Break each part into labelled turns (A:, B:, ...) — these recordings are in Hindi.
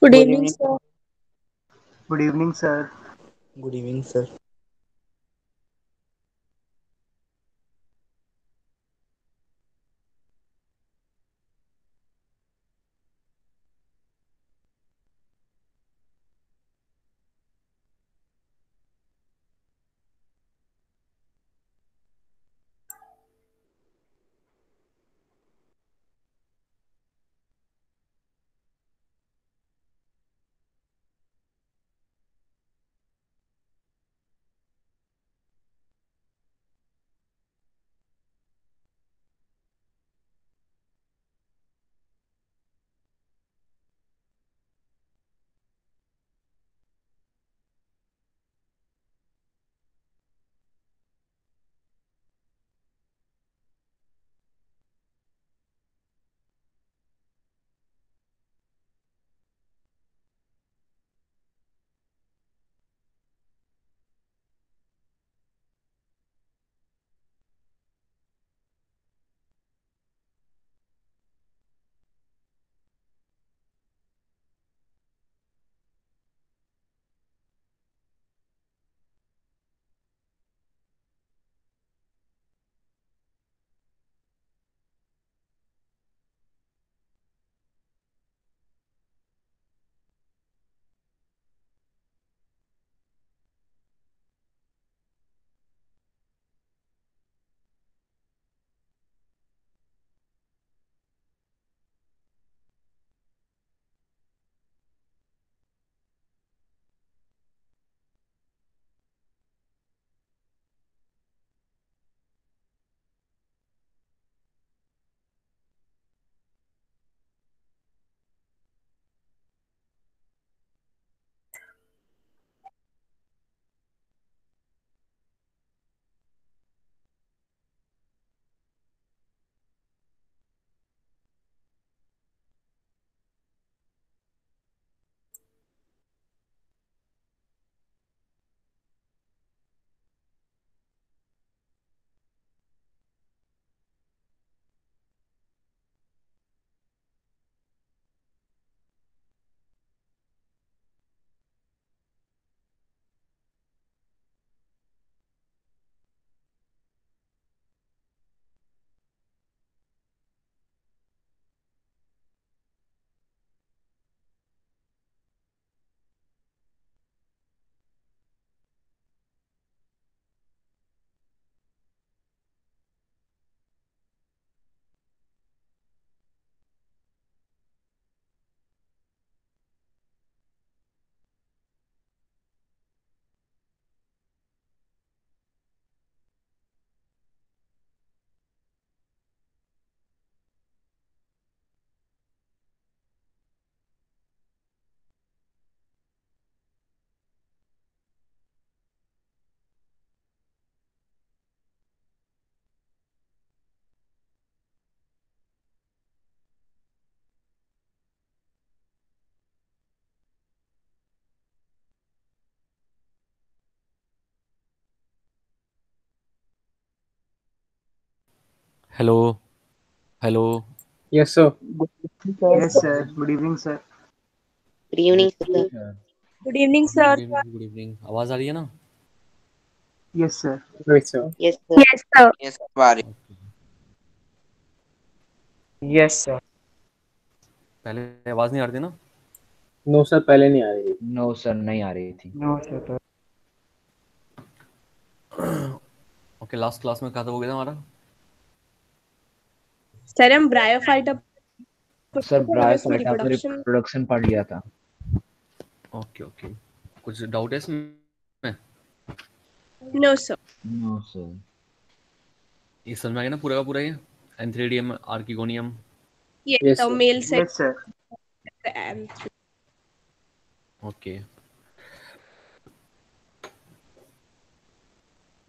A: Good
B: Good
A: evening,
B: evening.
A: sir.
C: Good evening, sir.
D: Good evening, sir.
E: Hello, hello.
D: Yes, sir.
B: Good evening, sir.
A: Yes,
C: Yes,
A: sir.
C: sir. Good evening, sir.
B: Good
E: Good
B: evening, sir.
E: evening, sir.
A: Good evening,
E: Good evening,
A: sir.
E: good evening, good evening. आवाज आ रही है ना?
C: Yes, sir.
D: Right, sir.
B: Yes, sir.
A: Yes, sir.
F: Yes, Vari.
E: Okay.
D: Yes, sir.
E: पहले आवाज नहीं आ रही थी ना?
D: No, sir. पहले नहीं आ रही
G: नो सर नहीं आ रही थी।
D: No, sir.
E: Okay, last class में कहाँ तक हो गया था हमारा?
A: सर हम ब्रायोफाइटा
G: सर
A: मतलब इसमें
G: ब्रायोफाइटा का
A: रिप्रोडक्शन।
G: रिप्रोडक्शन पढ़ लिया था।
E: ओके ओके, कुछ डाउट है इसमें?
A: No sir.
G: No sir.
E: ये समझ में आ गया ना पूरा का पूरा? ये एंथ्रेडियम, आर्किगोनियम।
A: ये
D: Yes,
A: तो
D: sir.
A: Male set
C: Yes, sir.
A: And
E: okay,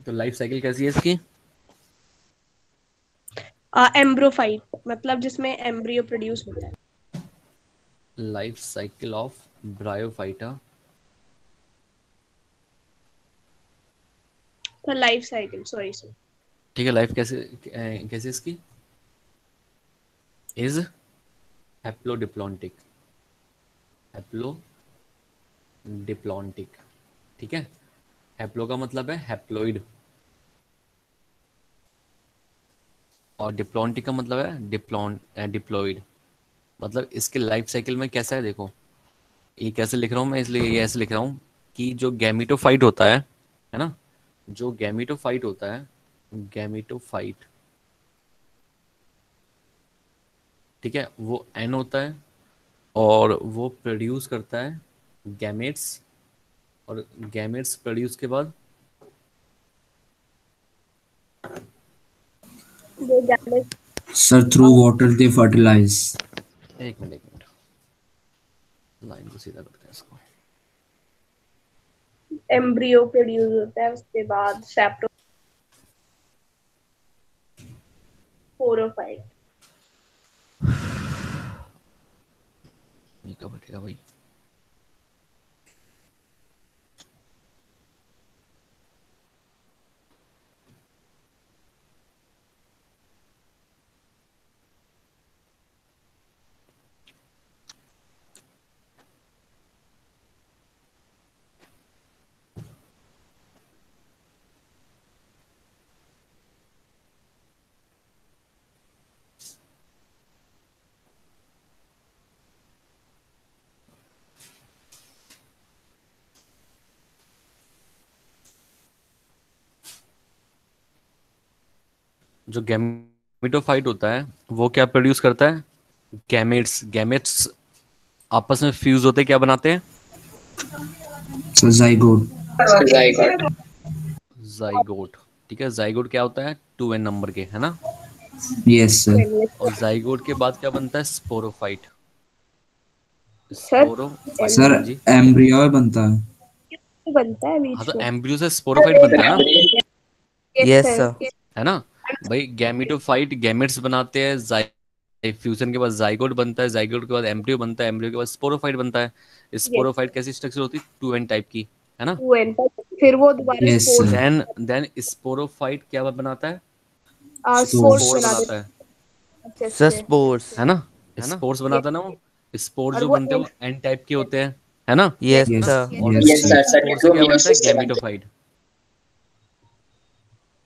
E: तो लाइफ साइकिल कैसी है इसकी?
A: एम्ब्रोफाइट मतलब जिसमें एम्ब्रियो प्रोड्यूस होता है।
E: Life cycle of bryophyta.
A: तो लाइफ साइकिल सॉरी सर।
E: ठीक है, लाइफ कैसे कैसे इसकी? Is haplodiplontic. हैप्लो डिप्लॉन्टिक, ठीक है। हैप्लो का मतलब है हैप्लोइड और डिप्लॉन्टिक का मतलब है डिप्लॉइड। मतलब इसके लाइफ साइकिल में कैसा है देखो, ये कैसे लिख रहा हूँ मैं, इसलिए ये ऐसे लिख रहा हूँ कि जो गैमीटोफाइट होता है ना, जो गैमीटोफाइट होता है, गैमीटोफाइट, ठीक है, वो एन होता है और वो प्रोड्यूस करता है गैमेट्स, और गैमेट्स प्रोड्यूस के बाद
A: वो gamete
F: Sir, through water they fertilize.
E: एक मिनट लाइन को सीधा करते हैं इसको।
A: एम्ब्रियो प्रोड्यूस होता है, उसके बाद सैप्रोफाइट।
E: ये कब बैठेगा भाई? जो गैमेटोफाइट होता है वो क्या प्रोड्यूस करता है? गैमेट्स। गैमेट्स आपस में फ्यूज होते क्या बनाते हैं?
F: So zygote.
E: जाइगोट, ठीक है। जाइगोट क्या होता है? 2n नंबर के, है ना।
F: Yes, sir.
E: और जाइगोट के बाद क्या बनता है? स्पोरोफाइट।
A: सर
E: स्पोरोफाइट,
F: Sir,
E: हाँ जी।
F: embryo बनता है.
A: बनता है
E: हाँ
A: बीच
E: तो
A: में।
E: एम्ब्रियो से स्पोरोफाइट बनता है ना,
H: Yes, sir.
E: है ना भाई। गैमेटोफाइट गैमेट्स बनाते हैं, फ्यूजन के बाद जाइगोट बनता है, जाइगोट के बाद एम्ब्रियो बनता है, एम्ब्रियो के बाद स्पोरोफाइट बनता है। स्पोरोफाइट कैसी स्ट्रक्चर होती है? 2n टाइप की, है ना।
A: फिर वो दोबारा
F: Yes,
A: spores
F: sir.
E: Then sporophyte क्या बनाता है?
A: स्पोर्स
E: स्पोर
A: बना
E: बनाता है,
A: देते
H: Sir,
A: हैं।
H: spores.
E: है ना। स्पोर्स बनाता है ना वो। स्पोर्स
A: और
E: जो
A: वो
E: बनते हैं वो एन टाइप के होते हैं, है ना।
H: Yes,
F: Yes,
H: sir.
E: और
F: yes, sir.
E: स्पोर से क्या बनता है? Gametophyte.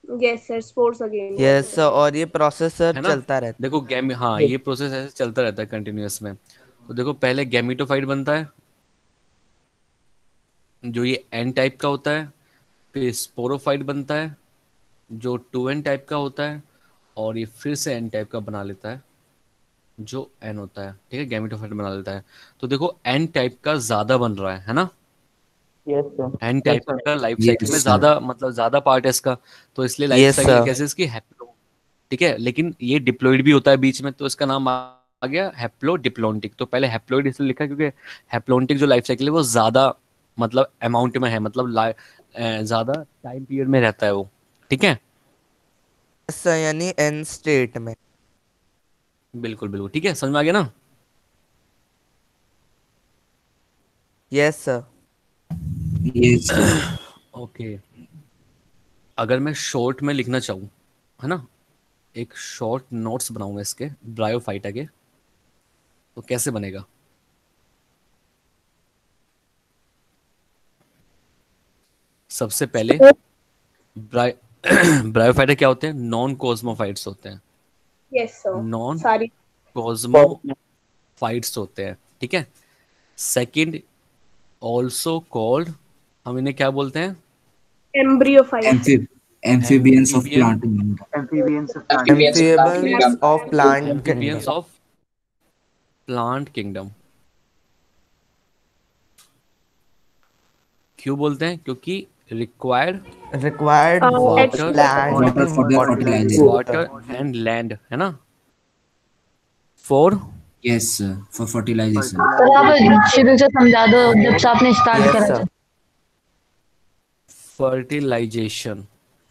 A: Yes sir, spores again.
H: Yes, sir. और ये प्रोसेस सर
E: है ना।
H: चलता रहता
E: देखो हाँ, ये प्रोसेस ऐसे चलता रहता है कंटिन्यूअस में। तो देखो पहले गैमेटोफाइट बनता है जो ये एन टाइप का होता है, फिर स्पोरोफाइट बनता है जो 2n टाइप का होता है, और ये फिर से एन टाइप का बना लेता है जो एन होता है, ठीक है। गैमेटोफाइट बना लेता है। तो देखो एन टाइप का ज्यादा बन रहा है ना।
D: Yes sir.
E: एन टाइप का लाइफ साइकिल
F: Yes,
E: में
F: sir.
E: ज्यादा, मतलब ज्यादा पार्ट है इसका, तो इसलिए लाइफ
H: Yes,
E: साइकिल
H: sir.
E: कैसे इसकी हैप्लो, ठीक है। लेकिन ये डिप्लॉइड भी होता है बीच में, तो इसका नाम आ गया हैप्लो डिप्लॉन्टिक। तो पहले हैप्लॉइड इसलिए लिखा क्योंकि हैप्लॉन्टिक जो लाइफ साइकिल है वो ज्यादा, मतलब अमाउंट में है, मतलब ज्यादा टाइम पीरियड में रहता है वो, ठीक है।
H: Yes, sir. यानी end state में.
E: बिल्कुल बिल्कुल, ठीक है, समझ में आ गया ना।
H: Yes, sir.
F: Yes, sir.
E: Okay, अगर मैं शॉर्ट में लिखना चाहूँ, है ना, एक शॉर्ट नोट्स बनाऊंगा इसके ब्रायोफाइटा के, तो कैसे बनेगा? सबसे पहले ब्राय ब्रायोफाइटा क्या होते हैं? नॉन कॉस्मोफाइट्स होते हैं।
A: यस सर,
E: नॉन
A: सारी
E: कॉस्मोफाइट्स होते हैं, ठीक है। सेकंड, ऑल्सो कॉल्ड, हम इन्हें क्या बोलते हैं?
A: एम्ब्रियोफाइट।
F: Amphibians of
E: Amphibian.
F: plant kingdom.
C: Amphibians of plant.
H: Amphibians of plant
E: amphibians
H: kingdom.
E: Of plant kingdom. क्यों बोलते हैं? क्योंकि required
H: Required
E: Water.
H: land
F: Water for their fertilization.
E: Water and land, है ना, for
F: Yes, sir. For fertilization.
I: Sir आप शुरू से समझा दो जब से आपने स्टार्ट
H: Yes,
I: करा
H: sir.
I: था।
E: फर्टिलाइजेशन,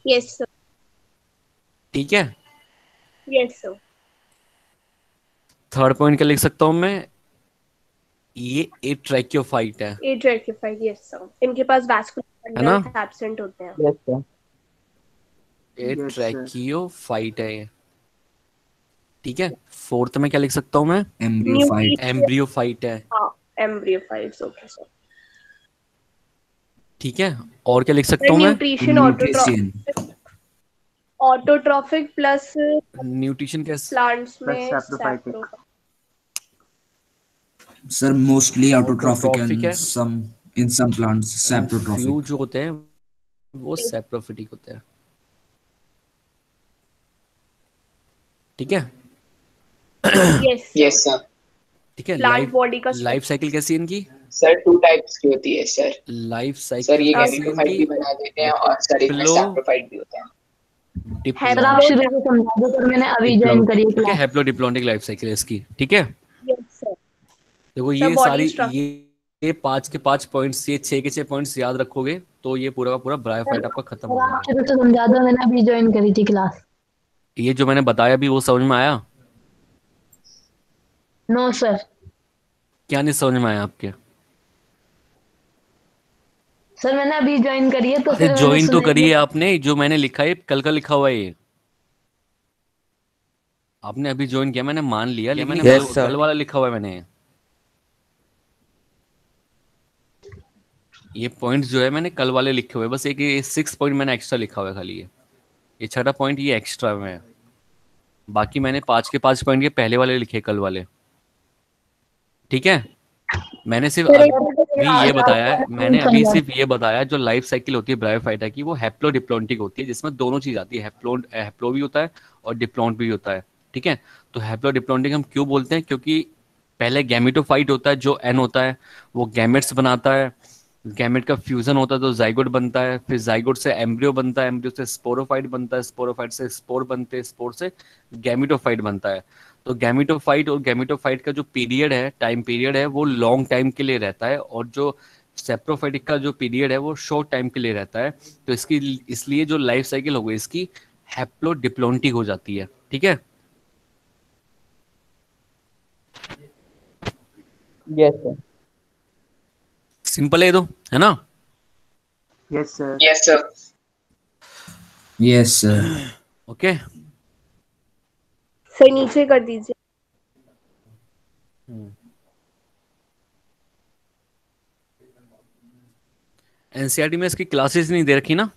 A: यस सर,
E: ठीक है।
A: Yes sir.
E: थर्ड पॉइंट क्या लिख सकता हूं मैं? ये एक ट्रैकियोफाइट है,
A: एट्रैकियोफाइट, यस सर। इनके पास वैस्कुलर
E: है ना?
A: बंडल्स एब्सेंट होते हैं।
D: Yes sir.
E: ये
C: Yes, sir.
E: ट्रैकियोफाइट है ये, ठीक है। फोर्थ में क्या लिख सकता हूं मैं?
F: Embryophyte.
E: एम्ब्रियोफाइट है,
A: हाँ। Embryophytes, okay sir.
E: ठीक है, और क्या लिख सकता हूँ मैं?
A: Nutrition,
F: nutrition
A: autotrophic plus
E: nutrition कैसे?
A: प्लांट्स
C: प्लस
A: में
C: saprophytic.
F: Sir mostly autotrophic
E: autotrophic
F: and
E: है,
F: सम इन सम प्लांट्स
E: एंड फ्यू
F: सैप्रोट्रॉफिक।
E: जो होते हैं वो सैप्रोफिटिक होते हैं। ठीक है,
A: यस
J: यस सर।
E: ठीक है।
A: प्लांट
E: लाइफ
A: बॉडी का
E: लाइफ साइकिल कैसी है इनकी?
J: सर 2 टाइप्स की होती है सर।
E: लाइफ
J: सर
E: साइकिल
J: ये
E: कैसी है
J: गैमेटोफाइट
E: इनकी?
J: भी बना देते हैं और सर इनमें
E: डिप्लो
J: सैप्रोफाइट भी होते हैं।
I: सर आप
E: डिप्लॉन्टिक,
I: शुरू से समझा दो, पर मैंने अभी ज्वाइन करी है
E: ठीक है।
I: क्लास।
E: हैप्लोडिप्लॉन्टिक लाइफ साइकिल है इसकी, ठीक है।
A: Yes sir.
E: देखो
A: सर
E: ये
A: बॉडी
E: सारी
A: स्ट्रक्चर,
E: ये 5 के 5 पॉइंट्स, ये 6 के 6 पॉइंट्स याद रखोगे तो ये पूरा का पूरा ब्रायोफाइट आपका खत्म हो
I: सर आप
E: जाएगा।
I: शुरू से समझा दो, मैंने अभी ज्वाइन करी थी क्लास।
E: ये जो मैंने बताया भी वो समझ में आया?
I: No sir.
E: क्या नहीं समझ में आया आपके?
I: सर मैंने अभी ज्वाइन करी है तो
E: अरे
I: फिर मैंने
E: ज्वाइन तो
I: सुना
E: करी है आपने, जो मैंने लिखा है कल का लिखा हुआ है ये। आपने अभी ज्वाइन किया, मैंने मान लिया, लेकिन
H: Yes,
E: कल,
H: sir.
E: कल वाला लिखा हुआ है मैंने। ये पॉइंट्स जो है मैंने कल वाले लिखे हुए, बस एक 6 पॉइंट मैंने एक्स्ट्रा लिखा हुआ है खाली। ये छठा पॉइंट ये एक्स्ट्रा में है, बाकी मैंने 5 के 5 पॉइंट के पहले वाले लिखे कल वाले। ठीक है, मैंने सिर्फ अभी ये बताया है, मैंने अभी सिर्फ ये बताया जो लाइफ साइकिल होती है ब्रायोफाइटा की वो हैप्लोडिप्लॉन्टिक होती है, जिसमें दोनों चीज आती है, हैप्लो भी होता है और डिप्लॉन्ट भी होता है। ठीक है, तो हैप्लोडिप्लॉन्टिक हम क्यों बोलते हैं? क्योंकि पहले गैमेटोफाइट होता है, जो एन होता है वो गैमेट्स बनाता है, गैमेट का फ्यूजन होता है तो जाइगोट बनता है, फिर जाइगोट से एम्ब्रियो बनता है, एम्ब्रियो से स्पोरोफाइट बनता है, स्पोरोफाइट से स्पोर बनते हैं, स्पोर से गैमेटोफाइट बनता है। तो गैमेटोफाइट और गैमेटोफाइट का जो पीरियड है, टाइम पीरियड है, वो लॉन्ग टाइम के लिए रहता है, और जो सेप्रोफाइटिक का जो पीरियड है वो शॉर्ट टाइम के लिए रहता है। तो इसकी इसलिए जो लाइफ साइकिल होगी इसकी हैप्लोडिप्लॉन्टिक हो जाती है। ठीक है,
D: यस सर।
E: सिंपल है ये तो, है ना?
C: Yes sir.
J: Yes sir.
F: Yes sir.
E: Okay,
A: sir नीचे कर दीजिए।
E: एनसीईआरटी में इसकी क्लासेस नहीं दे रखी ना?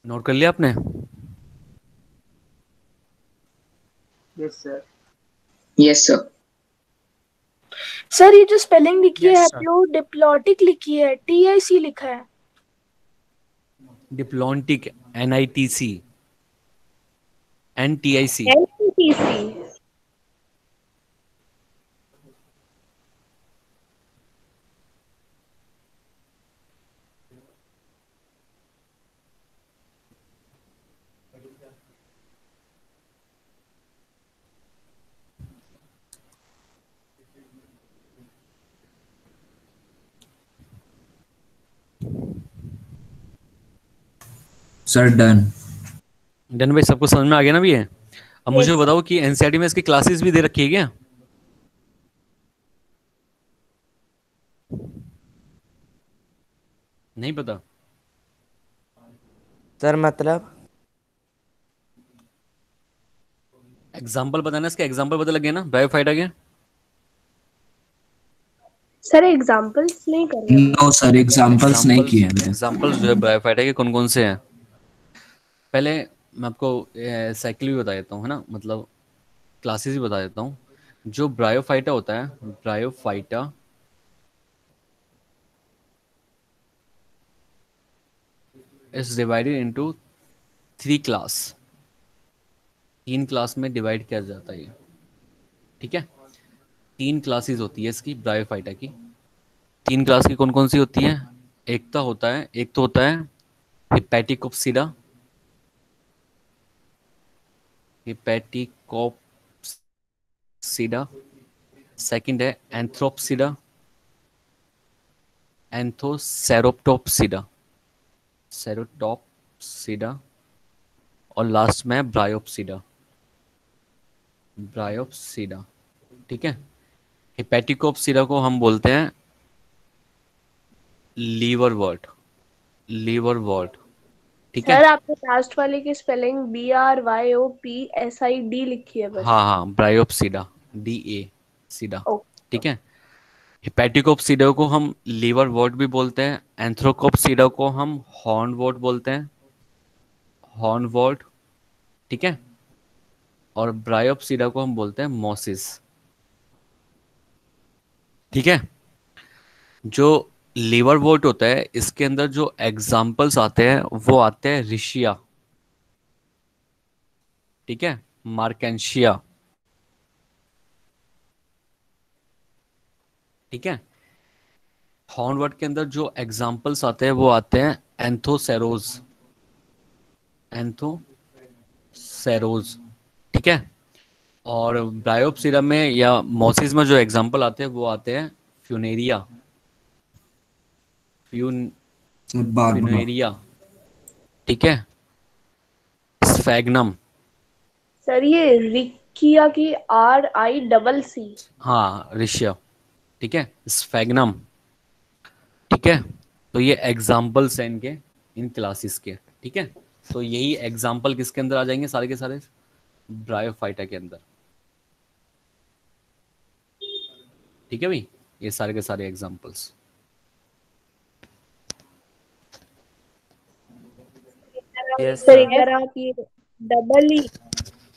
E: नोट कर लिया आपने?
C: Yes sir.
J: Yes sir.
K: Sir ये जो स्पेलिंग लिखी है
D: Yes, sir.
K: हैप्लोडिप्लॉन्टिक लिखी है, TIC लिखा है।
E: Diplontic, NITC, NTIC।
A: NTC,
F: sir done.
E: Done भाई, सबको समझ में आ गया ना भी है? अब मुझे
A: Yes, sir.
E: बताओ कि एनसीईआरटी में इसकी क्लासेस भी दे रखी है क्या? नहीं पता?
H: सर मतलब
E: एग्जाम्पल बताना, इसके एग्जाम्पल पता लग गया ना ब्रायोफाइटा के?
A: सर एग्जांपल्स नहीं कर रहे।
F: नो सर, एग्जांपल्स नहीं किए हमने।
E: एग्जाम्पल्स जो है ब्रायोफाइटा के कौन कौन से हैं? पहले मैं आपको साइकिल भी बता देता हूँ, है ना, मतलब क्लासेस भी बता देता हूँ। जो ब्रायोफाइटा होता है, bryophyta is divided into 3 class. 3 class में डिवाइड किया जाता है ये। ठीक है, 3 क्लासेस होती है इसकी ब्रायोफाइटा की। 3 क्लास की कौन कौन सी होती हैं? एक तो होता है हिपैटिकोप्सिडा, हिपैटिकोप्सिडा। सेकंड है एंथ्रोप्सिडा, एंथोसेरोप्टोप्सिडा, सेरोटॉप्सिडा, और लास्ट में ब्रायोप्सिडा, ब्रायोप्सिडा। ठीक है। हेपेटिकोप्सिडा को हम बोलते हैं लीवरवर्ट, लीवरवर्ट। ठीक है।
A: सर आपने लास्ट वाले की स्पेलिंग BRYOPSID लिखी है बस।
E: हाँ हाँ, ब्रायोप्सिडा, DA सीडा।
A: ओ,
E: ठीक है। हेपेटिकोप्सिडा को हम लीवर वॉट भी बोलते हैं, एंथ्रोकोप्सिडा को हम हॉर्न वॉट बोलते हैं, हॉर्न वॉट। ठीक है। और ब्रायोप्सिडा को हम बोलते हैं मोसिस। ठीक है। जो लीवर वॉट होता है इसके अंदर जो एग्जाम्पल्स आते हैं वो आते हैं रिशिया, ठीक है, मार्केंशिया। ठीक है। हॉर्नवर्ड के अंदर जो एग्जाम्पल्स आते हैं वो आते हैं एंथोसेरोज, एंथोसेरोज। ठीक है। और ब्रायोप्सिरा में या मोसिस में जो एग्जाम्पल आते हैं वो आते हैं फ्यूनेरिया, फ्यूनेरिया। ठीक है। स्फैग्नम।
A: सर ये रिकिया की RICC।
E: हाँ, रिशिया। ठीक है। स्फैग्नम। ठीक है। तो ये एग्जाम्पल्स हैं इनके, इन क्लासेस के। ठीक है। तो यही एग्जाम्पल किसके अंदर आ जाएंगे, सारे के सारे ब्रायोफाइटा के अंदर। ठीक है भाई, ये सारे के सारे एग्जाम्पल्स।
A: सर इधर आप ये डबल ई,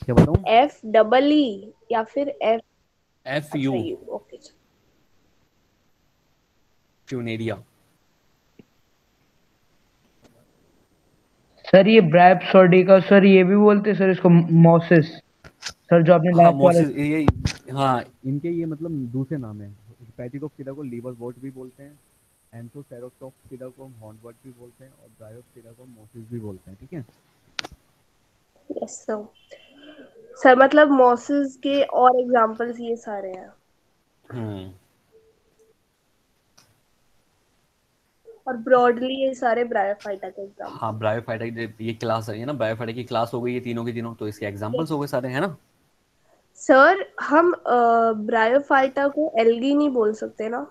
E: क्या बताऊं?
A: FEE या फिर
E: FU,
A: okay sir.
E: Funaria.
C: Sir ये ब्रायोप्सिडा का सर ये भी बोलते हैं सर इसको मोसिस, सर जो आपने
E: हाँ,
C: लास्ट वाला।
E: मोसिस, ये हाँ इनके ये मतलब दूसरे नाम है। हेपेटिकोप्सिडा को लीवर वॉट भी बोलते हैं, एंथोसेरोटोप्सिडा को हम हॉर्न वॉट भी बोलते हैं, और ब्रायोप्सिडा को मोसिस भी बोलते हैं। ठीक है।
A: Yes sir. सर मतलब मॉसेस के और एग्जांपल्स ये सारे हैं। और ब्रॉडली ये सारे ब्रायोफाइटा के एग्जांपल।
E: हाँ, ब्रायोफाइटा की ये क्लास है ना, ब्रायोफाइटा की क्लास हो गई ये तीनों की तीनों, तो इसके एग्जांपल्स हो गए सारे, है ना।
A: सर हम ब्रायोफाइटा को एल्गी नहीं बोल सकते ना?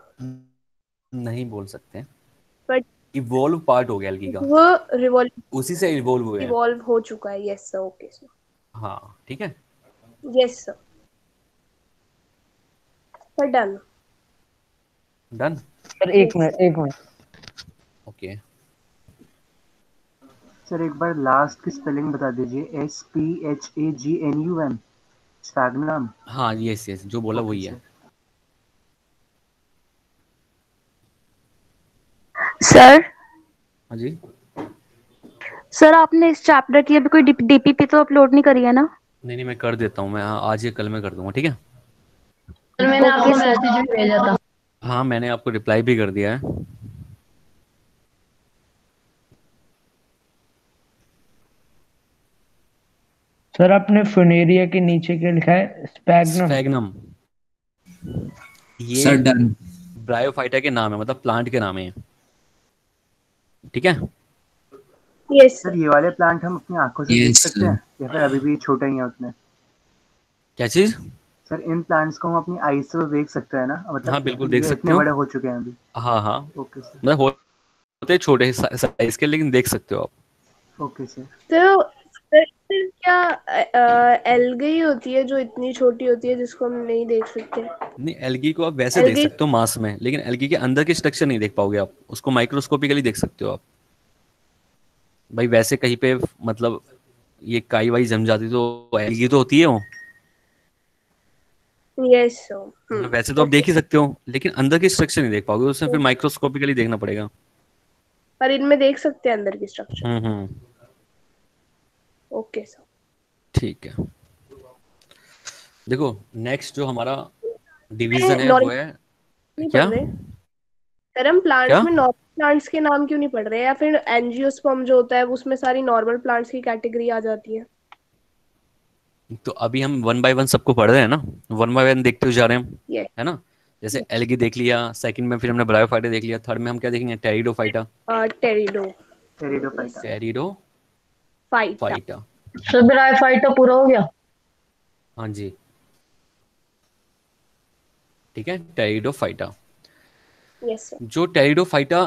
E: नहीं बोल सकते,
A: बट
E: इवोल्व पार्ट हो गया एल्गी का,
A: वो
E: उसी से इवोल्व हुए हैं।
A: इवॉल्व हो चुका है। Yes sir, okay sir.
E: हाँ, ठीक है।
A: Yes sir. Sir done.
E: Done.
C: Sir एक मिनट।
E: ओके।
C: सर एक बार लास्ट की स्पेलिंग बता दीजिए। SPHAGNUM, sphagnum.
E: हाँ, यस यस, जो बोला वही है।
K: सर
E: हाँ जी।
K: सर आपने इस चैप्टर की अभी कोई DPP तो अपलोड नहीं करी है ना?
E: नहीं नहीं, मैं कर देता हूँ, मैं आज या कल में कर दूंगा। ठीक है।
I: सर मैंने आपको मैसेज भी भेजा था।
E: हाँ, मैंने आपको रिप्लाई भी कर दिया है।
C: सर आपने फ्यूनेरिया के नीचे क्या लिखा है? स्फैग्नम।
E: स्फैग्नम ये
F: सर डन।
E: ब्रायोफाइटा के नाम है, मतलब प्लांट के नाम है। ठीक है।
A: यस
C: सर ये वाले प्लांट हम अपनी आंखों से देख सकते हैं या फिर अभी भी छोटे ही हैं उतने?
E: क्या चीज?
C: सर इन प्लांट्स को हम अपनी आईज से देख सकते हैं ना, मतलब
E: हाँ, बिल्कुल देख
C: ये
E: सकते
C: इतने
E: हो।
C: बड़े हो चुके हैं अभी?
E: हाँ हाँ,
C: ओके सर।
E: मतलब होते छोटे साइज के, लेकिन देख सकते हो आप।
C: Okay sir.
A: तो फिर क्या एल्गी होती है जो इतनी छोटी होती है जिसको हम नहीं देख सकते?
E: नहीं, एल्गी को आप वैसे देख
A: एल्गी
E: सकते हो मास में, लेकिन एल्गी के अंदर की स्ट्रक्चर नहीं देख पाओगे आप, उसको माइक्रोस्कोपिकली देख सकते हो आप। भाई वैसे कहीं पे मतलब ये काई वाई जम जाती तो एल्गी तो होती है वो,
A: यस
E: मतलब
A: सर।
E: वैसे तो आप देख ही सकते हो, लेकिन अंदर की स्ट्रक्चर नहीं देख पाओगे, उसमें फिर माइक्रोस्कोपिकली देखना पड़ेगा।
A: पर इनमें देख सकते हैं अंदर की स्ट्रक्चर।
E: हम्म।
A: Okay sir.
E: ठीक है। देखो, नेक्स्ट जो हमारा डिवीजन है वो है
A: नहीं
E: क्या?
A: पढ़ रहे सर हम प्लांट्स
E: क्या?
A: में नॉर्मल प्लांट्स के नाम क्यों नहीं पढ़ रहे, या फिर एंजियोस्पर्म जो होता है उसमें सारी नॉर्मल प्लांट्स की कैटेगरी आ जाती है?
E: तो अभी हम 1 बाय 1 सबको पढ़ रहे हैं ना, 1 बाय 1 देखते हुए जा रहे हैं,
A: Yes.
E: है ना। जैसे एल्गी देख लिया, सेकंड में फिर हमने ब्रायोफाइटा देख लिया, थर्ड में हम क्या देखेंगे? टेरिडोफाइटा।
A: टेरिडो फाइटा।
E: फाइटा।
I: सर मेरा फाइट तो पूरा हो गया।
E: हाँ जी, ठीक है, टेरिडोफाइटा।
A: Yes sir.
E: जो टेरिडोफाइटा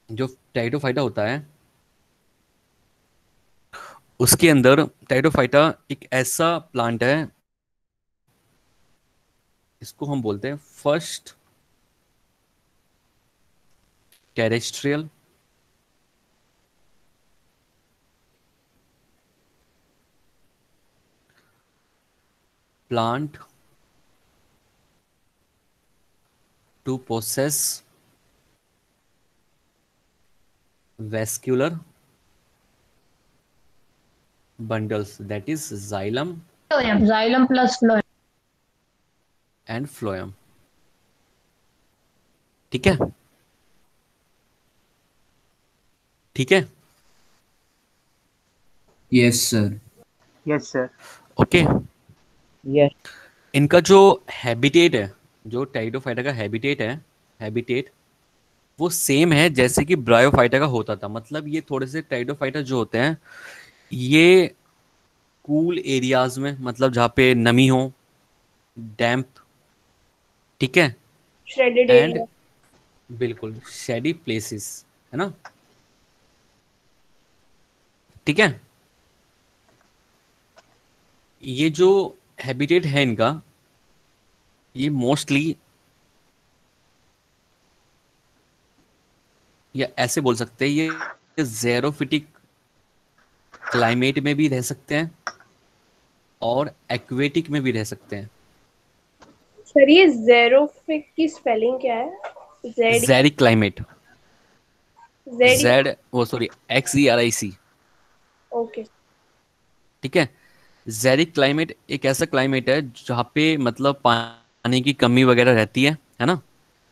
E: जो टेरिडोफाइटा होता है उसके अंदर, टेरिडोफाइटा एक ऐसा प्लांट है, इसको हम बोलते हैं first terrestrial plant to possess vascular bundles, that is xylem
I: xylem plus phloem.
E: and phloem। ठीक है, ठीक है,
F: Yes, sir.
C: Yes sir.
E: Okay.
D: Yes
E: इनका जो हैबिटेट है, जो टेरिडोफाइटा का हैबिटेट वो सेम है जैसे कि ब्रायोफाइटा का होता था। मतलब ये थोड़े से टेरिडोफाइटा जो होते हैं ये कूल एरियाज में, मतलब जहाँ पे नमी हो, डैम्प, ठीक है,
A: श्रेडेड
E: एंड
A: एरिया।
E: बिल्कुल शेडी प्लेसेस, है ना, ठीक है। ये जो हैबिटेट है इनका, ये मोस्टली, या ऐसे बोल सकते हैं, ये ज़ेरोफिटिक क्लाइमेट में भी रह सकते हैं और एक्वेटिक में भी रह सकते हैं।
A: सर ये जेरोफिक की स्पेलिंग क्या है? Z
E: xeric climate,
A: Z.
E: Z वो सॉरी XERIC,
A: ओके।
E: ठीक है। ज़ेरिक क्लाइमेट एक ऐसा क्लाइमेट है जहाँ पे मतलब पानी की कमी वगैरह रहती है ना,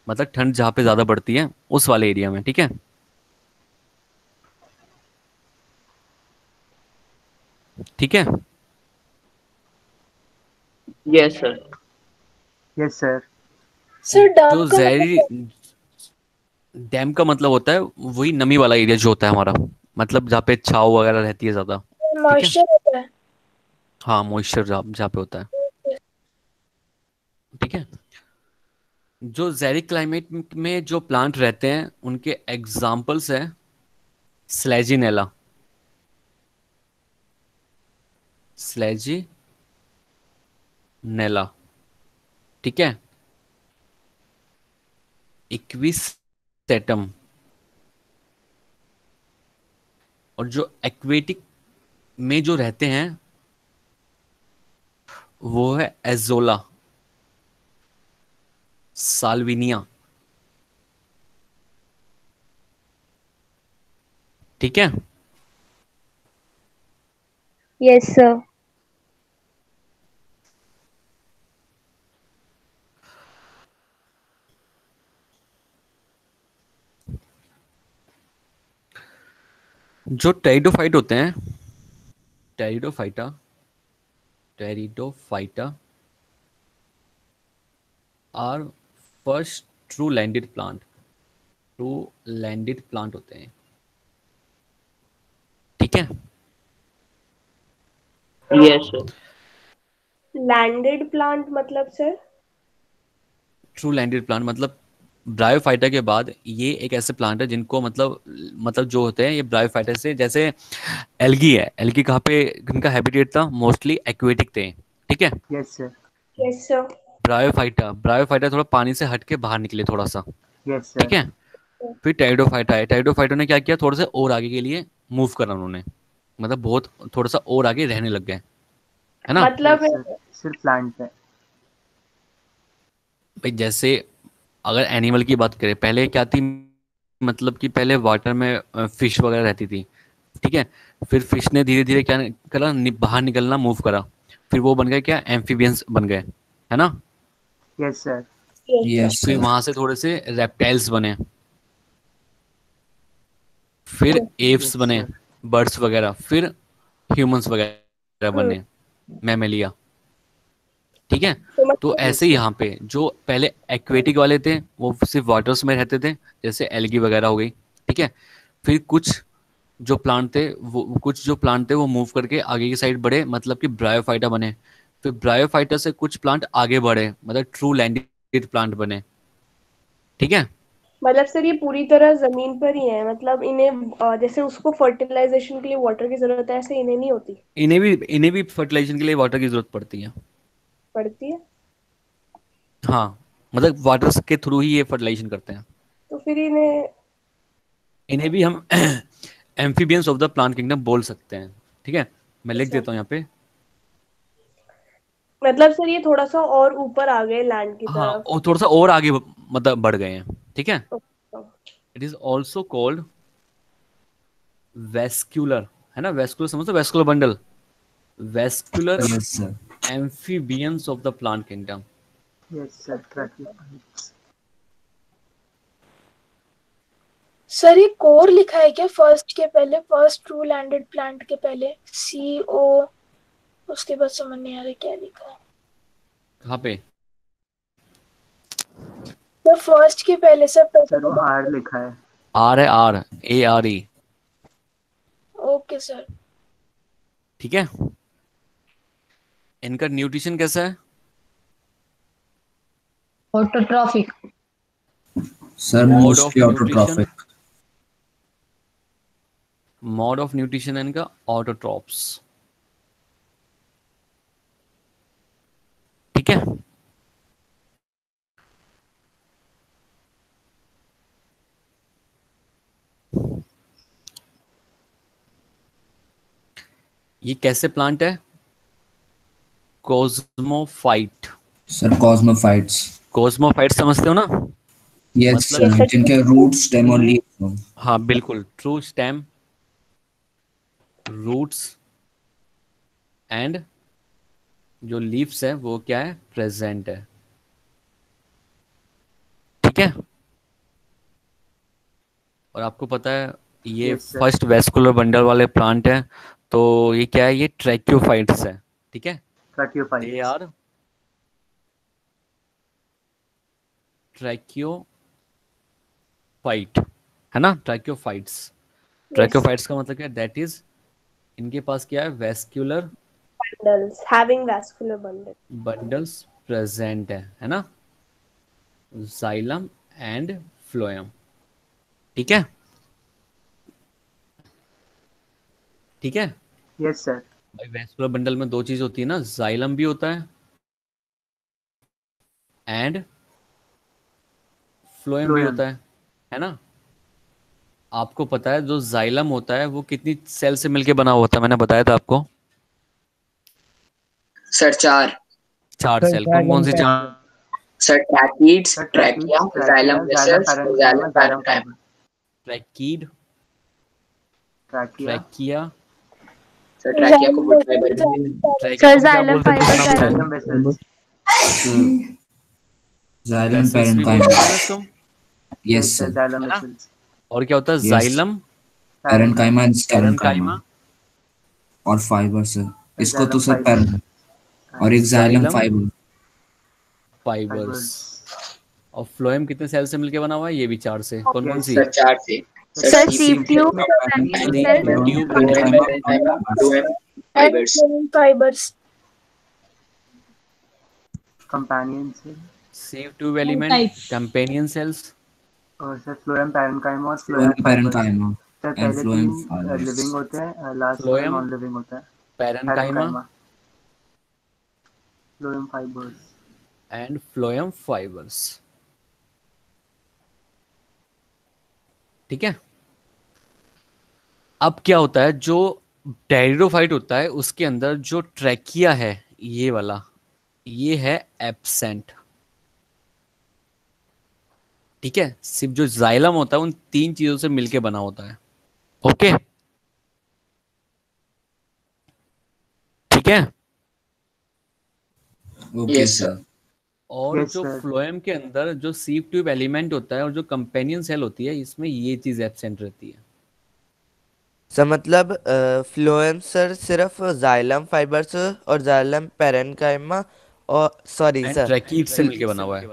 E: मतलब ठंड जहाँ पे ज़्यादा बढ़ती है उस वाले एरिया में, ठीक है। ठीक है,
D: yes sir.
C: Yes sir.
A: Sir
E: जो ज़ेरी डैम का मतलब होता है वही नमी वाला एरिया जो होता है हमारा, मतलब जहाँ पे छाव वगैरह रहती है ज़्यादा, ठीक है।
A: मॉइस्चर होता है।
E: हाँ, मॉइस्चर जहाँ जहाँ पे होता है, ठीक है। जो ज़ेरिक क्लाइमेट में जो प्लांट रहते हैं उनके एग्जाम्पल्स है स्लेजिनेला, स्लेजिनेला, ठीक है, इक्विसेटम, और जो एक्वेटिक में जो रहते हैं वो है एजोला, साल्विनिया, ठीक है।
K: Yes sir.
E: जो टेरिडोफाइट होते हैं, pteridophyta pteridophyta are first true landed plant होते हैं, ठीक है।
D: Yes sir.
A: लैंडेड प्लांट मतलब सर?
E: ट्रू लैंडेड प्लांट मतलब ब्रायोफाइटा के बाद ये एक ऐसे प्लांट है जिनको मतलब जो होते हैं ये ब्रायोफाइटा से, जैसे एल्गी है, एल्गी कहाँ पे इनका हैबिटेट था? मोस्टली एक्वेटिक थे, ठीक है।
C: Yes sir.
A: Yes sir.
E: Bryophyta थोड़ा पानी से हट के बाहर निकले थोड़ा सा,
C: यस सर।
E: ठीक है। फिर टेरिडोफाइटा है, टेरिडोफाइटा ने क्या किया, थोड़ा सा और आगे के लिए मूव करा उन्होंने, मतलब बहुत थोड़ा सा और आगे रहने लग गए, है ना।
A: मतलब
C: सिर्फ प्लांट है।
E: भाई जैसे अगर एनिमल की बात करें, पहले क्या थी, मतलब कि पहले वाटर में फिश वगैरह रहती थी, ठीक है। फिर फिश ने धीरे धीरे क्या करा, बाहर निकलना मूव करा, फिर वो बन गए क्या, एम्फीबियंस बन गए, है ना।
C: Yes sir.
F: Yes,
E: फिर
F: sir.
E: वहां से थोड़े से रेप्टाइल्स बने, फिर एप्स बने, बर्ड्स वगैरह, फिर ह्यूमंस वगैरह बने, मैमेलिया, ठीक है।
A: तो
E: तो
A: मतलब
E: ऐसे ही यहाँ पे जो पहले एक्वेटिक वाले थे वो सिर्फ वाटर्स में रहते थे, जैसे एल्गी वगैरह हो गई, ठीक है। फिर कुछ जो प्लांट थे वो मूव करके आगे की साइड बढ़े, मतलब कि ब्रायोफाइटा बने। फिर ब्रायोफाइटा से कुछ प्लांट आगे बढ़े, मतलब ट्रू लैंडेड प्लांट बने, ठीक है।
A: मतलब सर ये पूरी तरह जमीन पर ही है, मतलब इन्हें जैसे उसको फर्टिलाइजेशन के लिए वाटर की जरूरत है, ऐसे इन्हें नहीं होती?
E: इन्हें भी फर्टिलाइजेशन के लिए वाटर की जरूरत पड़ती है।
A: पड़ती है?
E: हाँ, मतलब वाटर के थ्रू ही ये फर्टिलाइजेशन करते हैं।
A: तो फिर इन्हें
E: इन्हें भी हम amphibians of the plant kingdom बोल सकते हैं, ठीक है। मैं लिख
A: अच्छा,
E: देता हूँ यहाँ पे।
A: मतलब सर ये थोड़ा सा और ऊपर आ गए लैंड की
E: हाँ,
A: तरफ।
E: और थोड़ा सा और आगे मतलब बढ़ गए हैं, ठीक है।
A: अच्छा।
E: It is also called vascular, है ना, वेस्कुलर समझते, vascular bundle, vascular
F: Yes, sir.
E: Amphibians of the plant kingdom.
C: Yes sir, tracheophytes.
L: Sir ये कोर लिखा है क्या फर्स्ट के पहले, फर्स्ट ट्रू लैंडेड प्लांट के पहले CO, उसके बाद समझ नहीं आ रहा क्या लिखा है।
E: कहाँ पे?
L: तो फर्स्ट के पहले सर
C: सर वो आर लिखा है।
E: आर है, ARE,
L: ओके सर।
E: ठीक है। इनका न्यूट्रिशन कैसा है?
I: Autotrophic.
F: Sir,
E: mode of
F: mostly
E: nutrition,
F: autotrophic.
E: Mode of nutrition है इनका ऑटोट्रॉप्स, ठीक है। ये कैसे प्लांट है? कोस्मोफाइट।
F: Sir, cosmophytes.
E: कोस्मोफाइट समझते हो ना?
F: Yes,
E: मतलब
F: sir. जिनके root, stem और leaves हो.
E: हाँ बिल्कुल, ट्रू स्टेम, रूट्स एंड जो लीव्स है वो क्या है, प्रेजेंट है, ठीक है। और आपको पता है ये
C: yes sir.
E: First vascular bundle वाले प्लांट है, तो ये क्या है, ये ट्रैक्योफाइट्स है, ठीक है। दे
C: ट्रैकियोफाइट्स।
E: आर ट्रैक्योफाइट, है ना, ट्रैक्योफाइट्स। ट्रैक्योफाइट्स का मतलब क्या है, दैट इज इनके पास क्या है, vascular
A: bundles, having vascular bundle.
E: Bundles present है ना, जाइलम एंड फ्लोएम, ठीक है, ठीक है।
C: Yes sir.
E: भाई वेस्कुलर बंडल में दो चीज होती है ना, जाइलम भी होता है एंड फ्लोएम भी
C: फ्लोएम।
E: होता है ना। आपको पता है जो जाइलम होता है वो कितनी सेल से मिलके बना हुआ होता है, मैंने बताया था आपको,
J: सर 4।
E: 4 सेल। कौन कौन सी 4?
J: Sir tracheids,
C: sir
J: trachea,
C: tracheids,
J: xylem
C: trachea, xylem
J: vessels,
C: parenchyma,
J: xylem
C: xylem
J: parenchyma.
C: Fiber.
E: Tracheid,
C: trachea.
E: Trachea,
J: sir trachea को वुड फाइबर भी।
E: ट्रैकिया
K: सर
E: को क्या
K: जाइलम
E: बोलते हैं
K: फाइबर,
E: दूसरा नाम?
C: Xylem vessels.
F: Xylem
E: वेसल्स भी बोल
F: parenchyma.
E: सकते हो इसको,
F: Yes,
C: yes sir,
F: sir.
C: Xylem
E: है ना।
C: वेसल्स।
E: और क्या होता है,
F: Yes.
E: Xylem
F: Parenchyma and
E: parenchyma,
F: sclerenchyma. और फाइबर सर, इसको तो
C: जाइलम
F: सर
C: फाइबर।
F: और एक जाइलम
E: जाइलम
F: फाइबर.
E: फाइबर्स। और फ्लोएम कितने सेल से मिलके बना हुआ है, ये भी 4 से। कौन कौन
C: यस
E: सी?
J: सर 4 से।
K: Sir
J: sieve
K: sieve tube,
J: tube,
K: companion
E: sieve
K: cell,
E: tube,
J: parenchyma, phloem, fibers.
L: Fibers.
C: Companion से।
E: Sieve tube element, companion cells,
C: और सर फ्लोएम पैरेन्काइमा और
F: phloem
C: phloem fibers.
F: Parenchyma
C: sir
F: and
C: पहले
F: फ्लोएम
C: 3
F: फाइबर्स.
C: लिविंग होते हैं, लास्ट वाला
E: फ्लोएम
C: नॉन लिविंग होता है।
E: Parenchyma
C: parenchyma, phloem fibers.
E: And phloem fibers, ठीक है। अब क्या होता है, जो टेरिडोफाइट होता है उसके अंदर जो ट्रैकिया है, ये वाला, ये है एब्सेंट, ठीक है। सिर्फ जो जाइलम होता है उन 3 चीजों से मिलके बना होता है, ओके, ठीक है।
F: Okay
J: yes sir.
F: सर.
E: और
C: यस
E: जो
C: सर।
E: फ्लोएम के अंदर जो सीव ट्यूब एलिमेंट होता है और जो कंपेनियन सेल होती है, इसमें ये चीज एब्सेंट रहती है।
H: सर मतलब फ्लोएम सर सिर्फ जाइलम फाइबर्स और जाइलम पैरेन्काइमा और सॉरी
E: एंड
H: सर,
E: ट्रैकीड से मिलके बना हुआ है।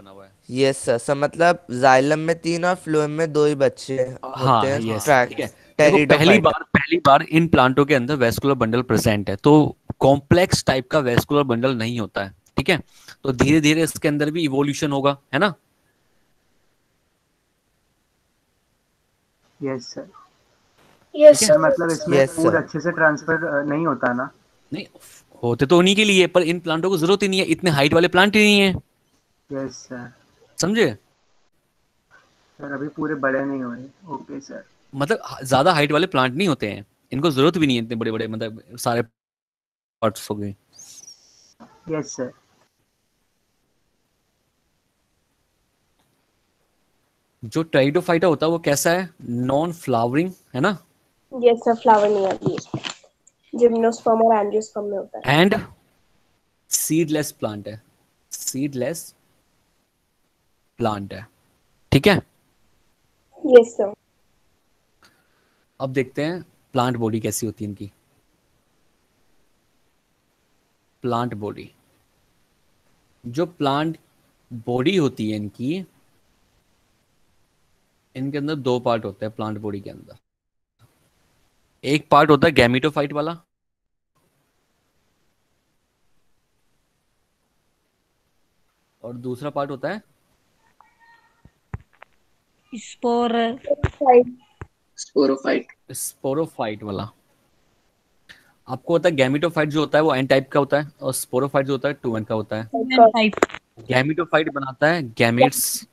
H: Yes sir. सर मतलब जाइलम में 3 और फ्लोएम में 2 ही बच्चे होते
E: हाँ
H: हैं।
E: यस,
H: ट्रैक
E: ठीक है। देखो
H: टेरिडोफाइट।
E: पहली बार इन प्लांटों के अंदर वेस्कुलर बंडल प्रेजेंट है, तो कॉम्प्लेक्स टाइप का वेस्कुलर बंडल नहीं होता है, ठीक है। तो धीरे धीरे इसके अंदर भी इवोल्यूशन होगा, है ना।
C: Yes sir.
L: यस
E: ठीक है।
C: Sir
L: sir.
C: मतलब इसमें
H: यस
C: फूड
H: सर।
C: अच्छे से ट्रांसफर नहीं होता ना।
E: नहीं, होते तो उन्हीं के लिए, पर इन प्लांटों को जरूरत ही नहीं है, इतने हाइट वाले प्लांट ही नहीं है,
C: यस सर।
E: समझे।
C: सर अभी पूरे बड़े नहीं हो रहे। Okay sir.
E: मतलब ज्यादा हाइट वाले प्लांट नहीं होते हैं, इनको जरूरत भी नहीं है इतने बड़े बड़े, मतलब सारे पार्ट्स हो गए।
C: Yes sir.
E: जो टेरिडोफाइटा होता है वो कैसा है, नॉन फ्लावरिंग, है ना।
A: यस सर, फ्लावर नहीं आती है, जिम्नोस्पर्म और एंजियोस्पर्म में होता है।
E: एंड सीडलेस प्लांट है, सीडलेस प्लांट है, ठीक है।
A: Yes sir.
E: अब देखते हैं प्लांट बॉडी कैसी होती है इनकी। प्लांट बॉडी, जो प्लांट बॉडी होती है इनकी, इनके अंदर 2 पार्ट होते हैं प्लांट बॉडी के अंदर। एक पार्ट होता है गैमेटोफाइट वाला, और दूसरा पार्ट होता है
I: स्पोर।
J: स्पोरोफाइट।
E: स्पोरोफाइट वाला। आपको होता है गैमेटोफाइट जो होता है वो एन टाइप का होता है, और स्पोरोफाइट जो होता है 2N का होता है।
I: टाइप।
E: गैमेटोफाइट बनाता है गैमेट्स,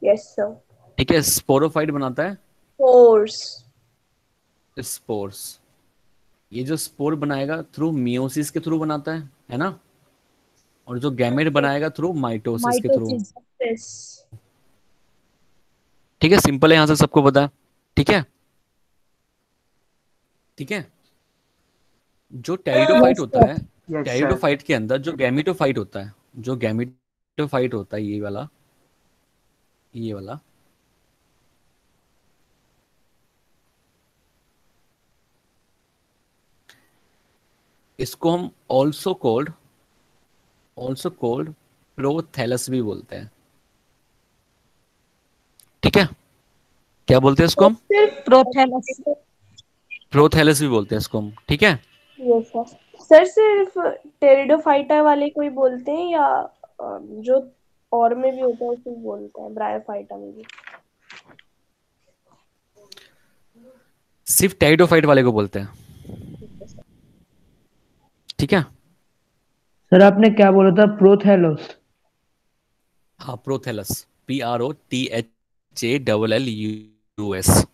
A: यस सर।
E: ठीक है। स्पोरोफाइट बनाता है
A: स्पोर्स।
E: स्पोर्स। ये जो स्पोर बनाएगा थ्रू मियोसिस के थ्रू बनाता है ना। और जो गैमेट बनाएगा थ्रू माइटोसिस के थ्रू।
A: यस।
E: ठीक है, सिंपल है, यहां से सबको पता है, ठीक है। ठीक है। जो टेरिडोफाइट होता है,
C: यस सर।
E: टेरिडोफाइट के अंदर जो गैमेटोफाइट होता है, जो गैमेटोफाइट होता है, ये वाला इसको हम ऑल्सो कोल्ड प्रोथैलस भी बोलते हैं, ठीक है। क्या बोलते हैं इसको हम,
I: प्रोथैलस।
E: प्रोथैलस भी बोलते हैं इसको हम, ठीक है।
A: Yes sir. सर सिर्फ टेरिडोफाइटा वाले को ही बोलते हैं, या जो और में भी होता है उसको बोलते हैं, ब्रायोफाइटा में भी?
E: सिर्फ टेरिडोफाइट वाले को बोलते हैं, ठीक है।
I: सर आपने क्या बोला था, प्रोथैलस?
E: हाँ, प्रोथैलस, PROTHALLUS।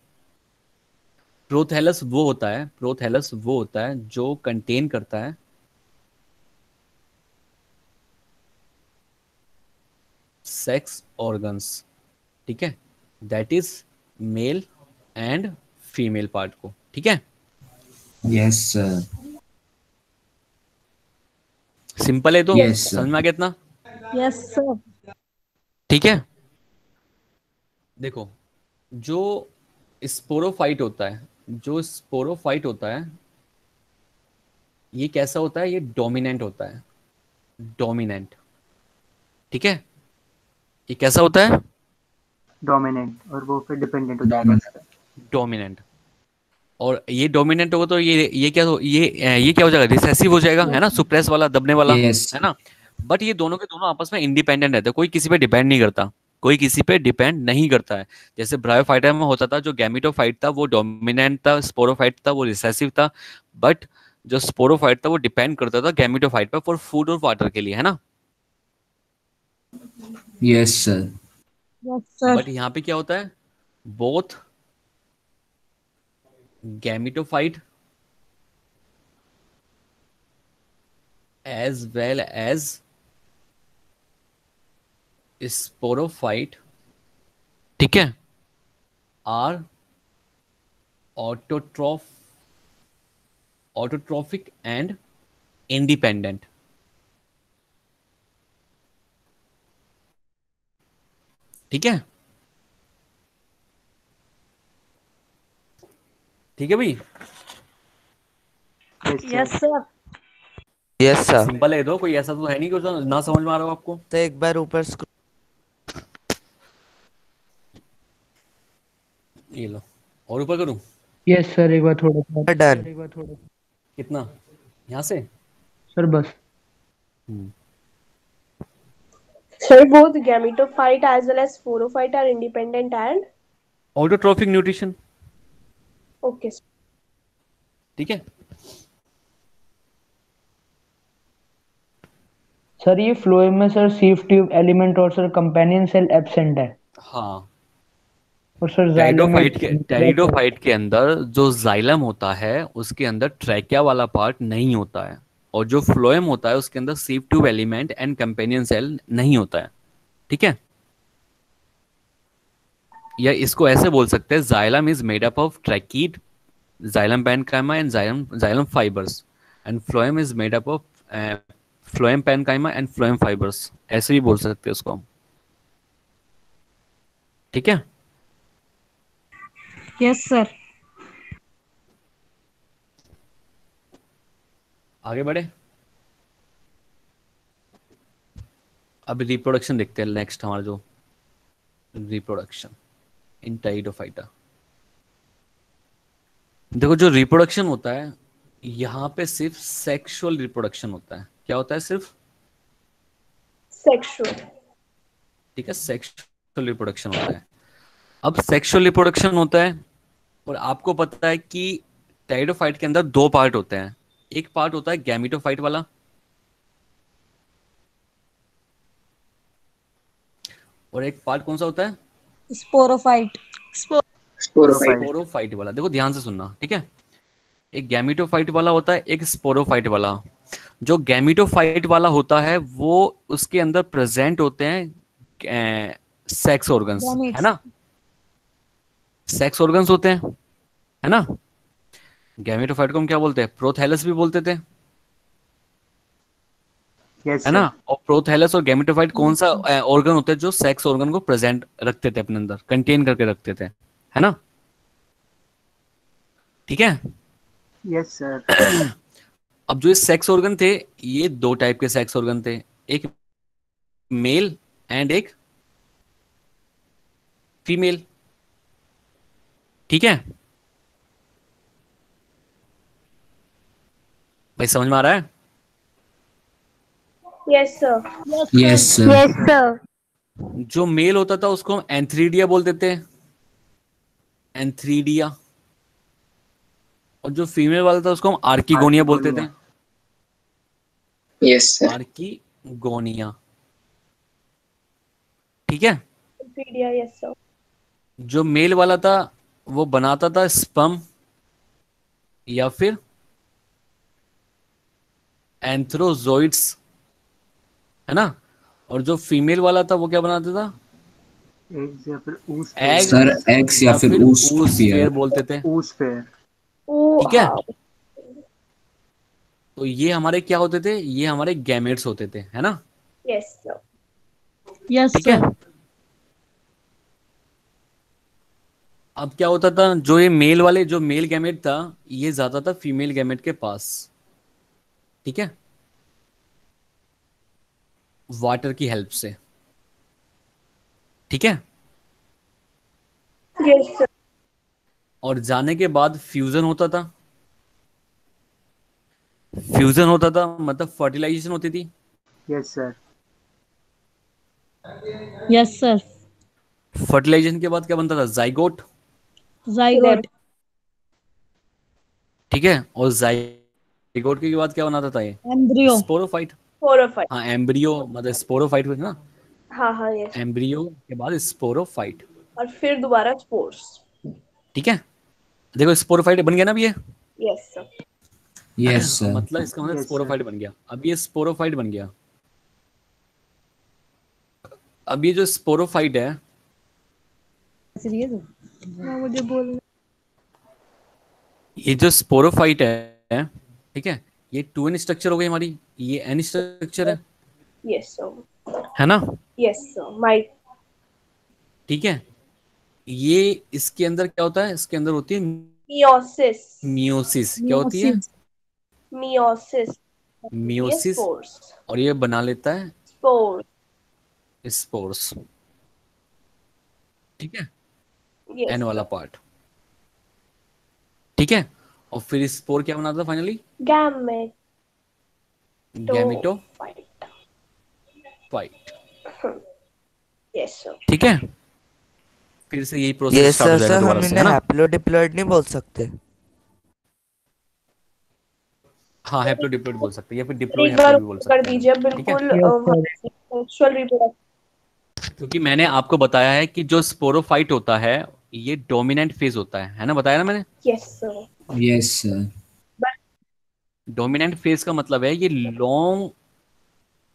E: प्रोथैलस वो होता है जो कंटेन करता है सेक्स ऑर्गन्स, ठीक है। That is male and female part को, ठीक है।
F: Yes sir.
E: सिंपल है, तो
F: Yes, sir.
E: समझ में आ गया इतना,
I: यस सर।
E: ठीक है। देखो, जो स्पोरोफाइट होता है, ये कैसा होता है, ये डोमिनेंट होता है, डोमिनेंट, ठीक है। ये कैसा होता है,
C: डोमिनेंट, और वो फिर डिपेंडेंट हो जाएगा उस पर।
E: डोमिनेंट। और ये डोमिनेंट होगा तो ये क्या हो जाएगा, रिसेसिव हो जाएगा, है ना, सुप्रेस वाला, दबने वाला,
F: Yes.
E: है ना। बट ये दोनों के दोनों आपस में इंडिपेंडेंट रहते हैं, कोई किसी पे डिपेंड नहीं करता, है। जैसे ब्रायोफाइटा में होता था, जो गैमेटोफाइट था वो डोमिनेंट था, स्पोरोफाइट था वो रिसेसिव था, बट जो स्पोरोफाइट था वो डिपेंड करता था गैमेटोफाइट पर फॉर फूड और वाटर के लिए, है ना।
F: Yes, sir.
I: Yes sir.
E: But यहाँ पे क्या होता है, both gametophyte as well as sporophyte, ठीक है, आर ऑटोट्रॉफिक एंड इंडिपेंडेंट, ठीक है। ठीक है भाई।
C: Yes
I: yes
C: sir.
I: Sir.
H: Yes sir.
E: Simple है, दो कोई ऐसा तो है नहीं कुछ ना समझ में आ रहा हो आपको।
H: तो एक बार ऊपर
E: ये लो, और ऊपर करूं?
I: यस सर, एक बार थोड़ा सा
H: डन।
E: कितना यहाँ से?
I: सर बस।
A: Sir, both gametophyte as well as sporophyte are independent and
E: autotrophic nutrition.
A: okay.
E: ठीक है।
I: सर ये फ्लोएम में सर सीफ ट्यूब एलिमेंट और सर कंपेनियन सेल एब्सेंट है।
E: हाँ,
I: और सर जाइलम में
E: टेरिडोफाइट के अंदर जो जाइलम होता है उसके अंदर ट्रैकिया वाला पार्ट नहीं होता है, और जो फ्लोएम होता है उसके अंदर sieve tube element and companion cell नहीं होता है। ठीक है, या इसको ऐसे बोल सकते हैं, xylem is made up of tracheid, xylem parenchyma and xylem fibres, and phloem is made up of phloem parenchyma and phloem fibres, ऐसे भी बोल सकते हैं उसको हम। ठीक है।
I: Yes sir.
E: आगे बढ़े, अब रिप्रोडक्शन देखते हैं। नेक्स्ट हमारा जो रिप्रोडक्शन इन टेरिडोफाइटा, देखो जो रिप्रोडक्शन होता है यहाँ पे सिर्फ सेक्सुअल रिप्रोडक्शन होता है। क्या होता है? सिर्फ
A: Sexual.
E: ठीक है, सेक्सुअल रिप्रोडक्शन होता है। अब सेक्सुअल रिप्रोडक्शन होता है, और आपको पता है कि टेरिडोफाइट के अंदर दो पार्ट होते हैं। एक पार्ट होता है गैमेटोफाइट वाला, और एक पार्ट कौन सा होता है?
I: स्पोरोफाइट।
E: स्पोरोफाइट वाला। देखो ध्यान से सुनना, ठीक है। एक गैमेटोफाइट वाला होता है, एक स्पोरोफाइट वाला। जो गैमेटोफाइट वाला होता है वो उसके अंदर प्रेजेंट होते हैं सेक्स ऑर्गन्स, है ना? सेक्स ऑर्गन्स होते हैं, है ना? गैमेटोफाइट को हम क्या बोलते हैं? प्रोथैलस भी बोलते थे, है ना? और प्रोथैलस और गैमेटोफाइट कौन सा ऑर्गन होता है जो सेक्स ऑर्गन को प्रेजेंट रखते थे, अपने अंदर कंटेन करके रखते थे, है ना? ठीक है।
C: Yes sir.
E: अब जो ये सेक्स ऑर्गन थे, ये दो टाइप के सेक्स ऑर्गन थे, एक मेल एंड एक फीमेल। ठीक है भाई, समझ में आ रहा है?
A: Yes, sir.
F: Yes sir.
K: Yes sir.
E: जो मेल होता था उसको हम एंथ्रीडिया बोलते थे, एंथ्रीडिया। और जो फीमेल वाला था उसको हम आर्किगोनिया बोलते थे।
J: Yes sir.
E: आर्किगोनिया। ठीक है।
A: Pedia, yes, sir.
E: जो मेल वाला था वो बनाता था स्पर्म या फिर एंथ्रोजोइड्स, है ना? और जो फीमेल वाला था वो क्या बनाता था?
C: एग्स या फिर ऊस
E: एग
F: सर एग्स या फिर
E: ऊस
F: ऊसफियर
E: पेयर बोलते थे।
C: ऊस पेयर।
A: Oh,
E: ठीक है।
A: wow.
E: तो ये हमारे क्या होते थे? ये हमारे गैमेट्स होते थे, है ना?
A: Yes, sir.
I: यस
E: ठीक है। अब क्या होता था, जो ये मेल वाले, जो मेल गैमेट था ये जाता था फीमेल गैमेट के पास। ठीक है, वाटर की हेल्प से। ठीक है।
A: Yes, sir.
E: और जाने के बाद फ्यूजन होता था। फ्यूजन होता था मतलब फर्टिलाइजेशन होती थी।
C: Yes sir.
I: Yes sir.
E: Fertilisation के बाद क्या बनता था? जाइगोट।
I: जाइगोट।
E: ठीक है। और जाइगोट के बाद क्या बनाता था? ये
I: एम्ब्रियो।
E: स्पोरोफाइट।
A: Sporophyte.
E: हाँ, एम्ब्रियो मतलब स्पोरोफाइट हुआ ना।
A: हाँ हाँ, yes.
E: एम्ब्रियो के बाद स्पोरोफाइट।
A: और फिर दोबारा spores.
E: ठीक है। देखो स्पोरोफाइट बन गया ना अब ये।
A: Yes, sir.
F: Yes sir.
E: मतलब इसका मतलब
C: Yes,
E: स्पोरोफाइट बन गया। अब ये स्पोरोफाइट बन गया। अब ये जो स्पोरोफाइट है,
I: मुझे बोलना।
E: ये जो स्पोरोफाइट है, ठीक है, ये 2n स्ट्रक्चर हो गई हमारी, ये n स्ट्रक्चर है,
A: Yes, sir.
E: है ना?
A: Yes, sir. My
E: ठीक है। ये इसके अंदर क्या होता है? इसके अंदर होती है
A: meiosis.
E: मियोसिस। क्या होती है?
A: Meiosis.
E: Meiosis
A: spores.
E: और ये बना लेता है
A: स्पोर्स।
E: स्पोर्स। ठीक है, एन
A: यस
E: वाला
A: सर।
E: पार्ट। ठीक है, और फिर स्पोर क्या बनाता है finally?
A: Gametophyte.
E: Gametophyte.
A: Yes sir.
E: ठीक है, फिर से यही
H: ये
E: प्रोसेस स्टार्ट हो
H: सर
E: जाएगा
H: सर
E: दोबारा
H: हम
E: से, है
H: इन्हें
E: ना?
H: हैप्लोडिप्लॉइड नहीं बोल सकते?
E: हाँ, हैप्लोडिप्लॉइड बोल सकते हैं या फिर डिप्लॉइड
A: एक बार
E: हैप्लोइड भी बोल
A: कर
E: सकते हैं।
A: दीजिए
E: ठीक है,
A: बिल्कुल
I: यस सर।
A: Sexual reproduction.
E: क्योंकि मैंने आपको बताया है कि जो स्पोरोफाइट होता है ये डोमिनेंट फेज होता है ना? बताया ना मैंने?
A: Yes sir.
F: Yes sir.
E: Dominant phase का मतलब है ये लॉन्ग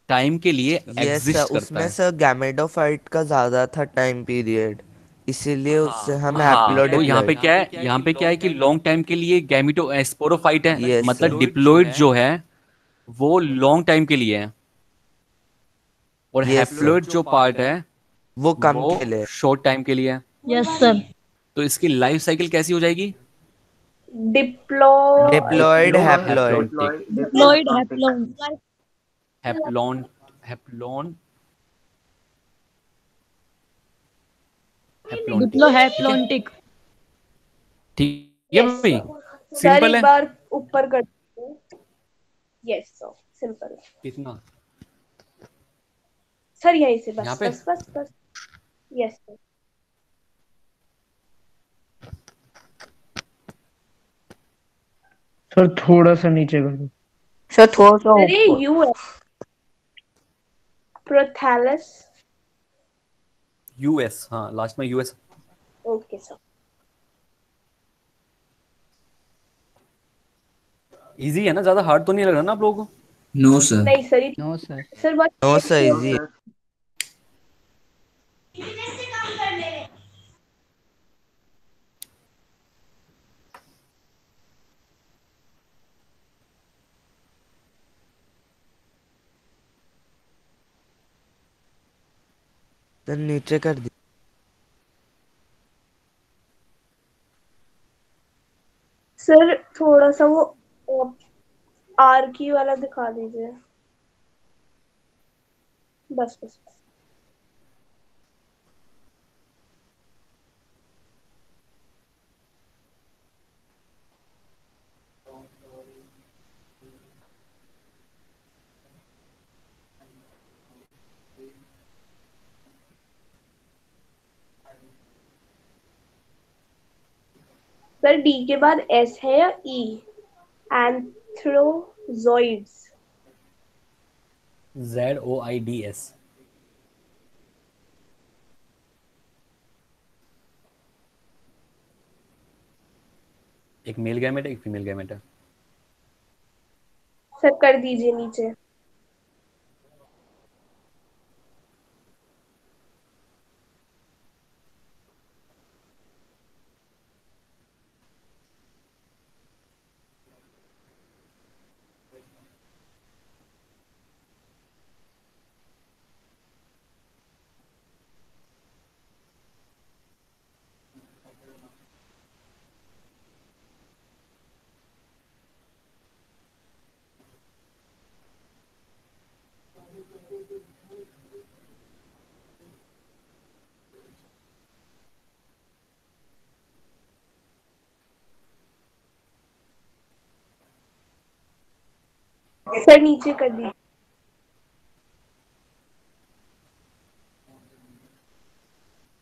E: टाइम के लिए
H: ये सर
E: एग्जिस्ट करता
H: उसमें
E: है।
H: सर गैमेटोफाइट का ज्यादा था टाइम पीरियड, इसीलिए उससे हम
E: हाँ, तो यहाँ पे
H: हैप्लोडिप्लॉइड।
E: क्या है, यहाँ पे क्या है कि लॉन्ग टाइम के लिए गैमिटो स्पोरोफाइट है,
H: यस
E: मतलब
H: सर।
E: डिप्लॉइड जो है वो लॉन्ग टाइम के लिए है, और
H: यस सर,
E: हैप्लोइड जो पार्ट है
H: वो कम
E: वो
H: के लिए।
E: शॉर्ट टाइम के लिए है।
K: Yes sir.
E: तो इसकी लाइफ साइकिल कैसी हो जाएगी?
A: Diploid.
H: Diploid
C: diploid
H: haploid.
E: Haplontic.
K: Diploid
C: haplontic.
K: Haplont.
E: Haplont haplont haplontic.
K: Diplo
E: ठीक है,
K: हैप्लोन्टिक।
E: ठीक है
A: यस
E: भाई,
A: सर। सर
E: सिंपल
A: एक
E: है।
A: बार ऊपर कर दीजिए। Yes sir, simple.
E: कितना?
A: सर यहीं से
E: यहाँ
A: बस
E: पे
A: बस बस बस। Yes sir.
I: सर थोड़ा सा नीचे कर दो।
D: सर थोड़ा सा
A: अरे
D: ऊपर।
A: यू है प्रोथैलस।
E: यूएस, हाँ लास्ट में यूएस।
A: Okay sir.
E: इजी है ना? ज्यादा हार्ड तो नहीं लग रहा ना आप लोगों को?
F: No sir.
A: नहीं सर
G: नो सर।
A: सर बहुत
H: नो सर,
A: तेज
H: इजी है।
C: सर
H: सर नीचे कर दी।
A: सर थोड़ा सा वो आर्की वाला दिखा दीजिए। बस बस बस। सर डी के बाद एस है या ई? एंथ्रोजॉइड्स।
E: ZOIDS। एक मेल गैमेट है, एक फीमेल गैमेट है।
A: सर कर दीजिए नीचे। सर नीचे कर दीजिए।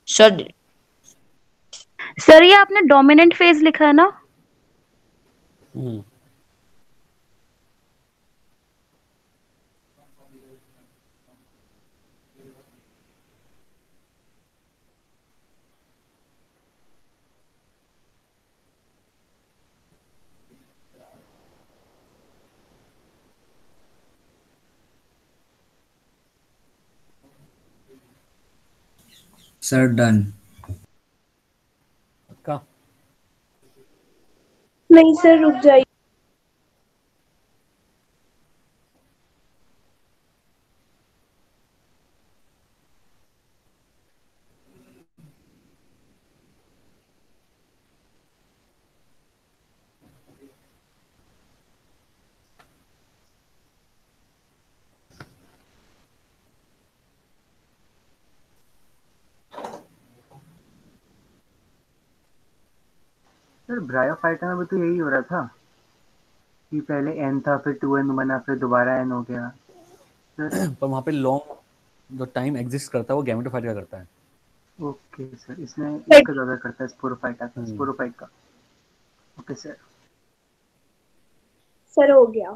D: सर
K: सर ये आपने डोमिनेंट फेज लिखा है ना?
E: हम्म,
F: सर डन।
E: का
A: नहीं सर रुक जाइए।
C: सर ब्रायोफाइटा में भी तो यही हो रहा था कि पहले एन था, फिर 2n बना, फिर दोबारा n हो गया सर।
E: पर वहाँ पे लॉन्ग जो टाइम एग्जिस्ट करता है वो गैमेटोफाइट का करता है।
C: ओके सर, इसमें इसका ज़्यादा करता है स्पोरोफाइटा का, स्पोरोफाइट का। Okay sir.
A: सर हो गया।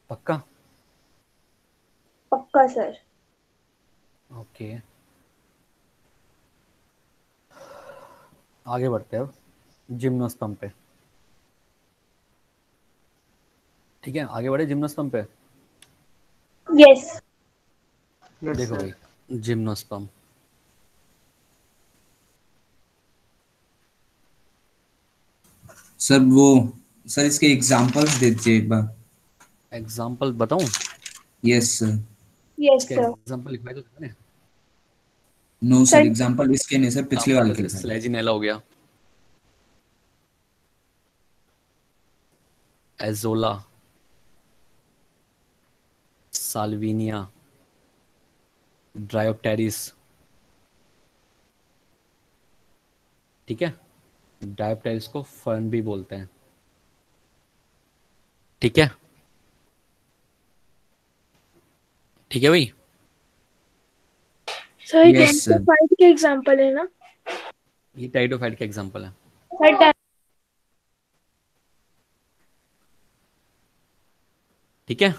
E: पक्का?
A: पक्का सर।
E: ओके, आगे बढ़ते हैं अब जिम्नोस्पर्म पे। ठीक है, आगे बढ़े जिम्नोस्पर्म पे।
A: यस।
E: देखो भाई, जिम्नोस्पर्म
F: सर सर इसके एग्जांपल्स दे दीजिए एक बार।
E: एग्जांपल बताऊं?
F: Yes sir.
A: Yes sir.
E: Example लिखवाए तो मैंने।
F: नो सर, एग्जांपल इसके नहीं सर, पिछले वाले के लिखा है।
E: स्लेजिनेला हो गया, एजोला, साल्विनिया, ड्रायोप्टेरिस। ठीक है, ड्रायोप्टेरिस को फर्न भी बोलते हैं। ठीक है, ठीक है भाई।
L: सर ये
F: Yes, sir.
L: गैमेटोफाइट के एग्जांपल है ना?
E: ये टाइडोफाइट का एग्जांपल है।
A: सर
E: ठीक है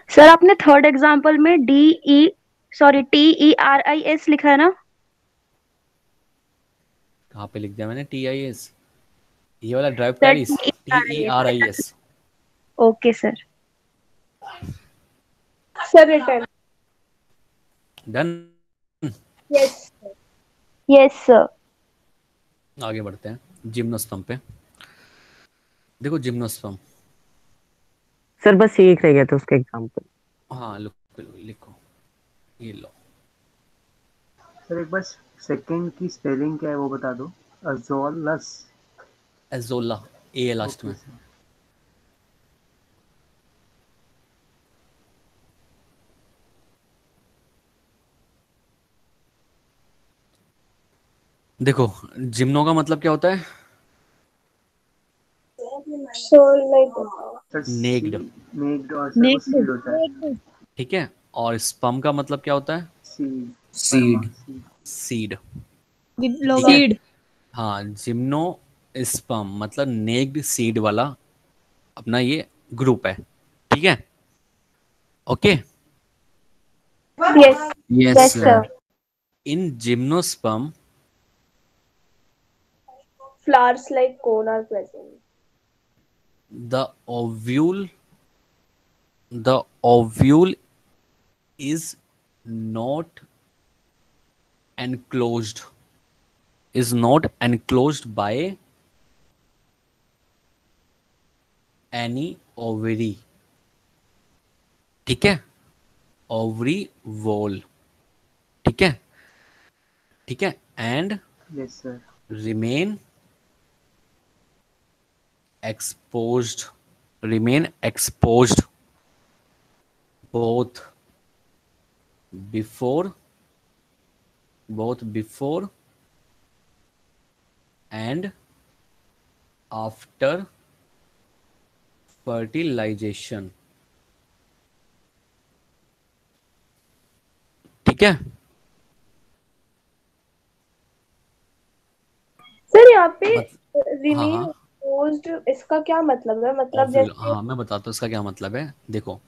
K: सर आपने थर्ड एग्जांपल में TERIS लिखा है ना?
E: कहाँ पे लिख दिया मैंने TIS? ये वाला Dryopteris TERIS।
K: Okay sir.
A: Sir return.
E: Done.
A: Yes
K: yes sir.
E: आगे बढ़ते हैं जिम्नोस्पर्म पे। देखो जिम्नोस्पर्म,
D: सर बस एक रह गया था उसका एग्जांपल।
E: हाँ लिखो, ये लो।
C: सर एक बार सेकंड की स्पेलिंग क्या है वो बता दो। अजोलस।
E: एजोला, ए लास्ट में। देखो जिम्नो का मतलब क्या होता है? नेक्ड।
C: नेक्ड और सर वो सीड होता है।
E: ठीक है, और स्पर्म का मतलब क्या होता है?
F: सीड।
E: सीड।
K: सीड।
E: हाँ, जिम्नो स्पर्म मतलब नेक्ड सीड वाला अपना ये ग्रुप है। ठीक है, okay.
A: Yes
F: yes sir.
E: In gymnosperm
A: flowers like cone are present.
E: the ovule is not enclosed by any ovary। ठीक है, ovary wall। ठीक है, ठीक है, and
C: yes sir.
E: remain exposed both before and after fertilization। ठीक है,
A: सर यहाँ पे
E: हाँ,
A: रिमेन
E: हाँ।
A: एक्सपोज्ड इसका क्या मतलब है? मतलब जैसे
E: हाँ मैं बताता हूँ इसका क्या मतलब है। देखो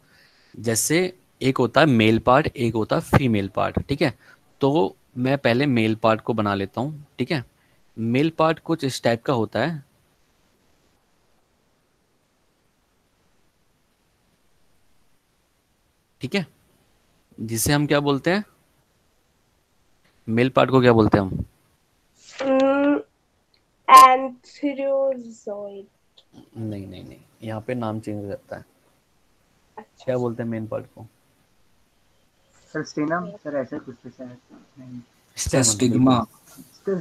E: जैसे एक होता है मेल पार्ट, एक होता है फीमेल पार्ट। ठीक है, तो मैं पहले मेल पार्ट को बना लेता हूँ। ठीक है, मेल पार्ट कुछ इस टाइप का होता है। ठीक है, जिसे हम क्या बोलते हैं? मेल पार्ट को क्या बोलते हैं हम?
A: एंथ्रोजोइड।
E: नहीं, यहाँ पे नाम चेंज हो जाता है। क्या बोलते हैं मेन पार्ट को?
C: Sir stannum. सर ऐसे कुछ तो शायद नहीं।
F: Stigma.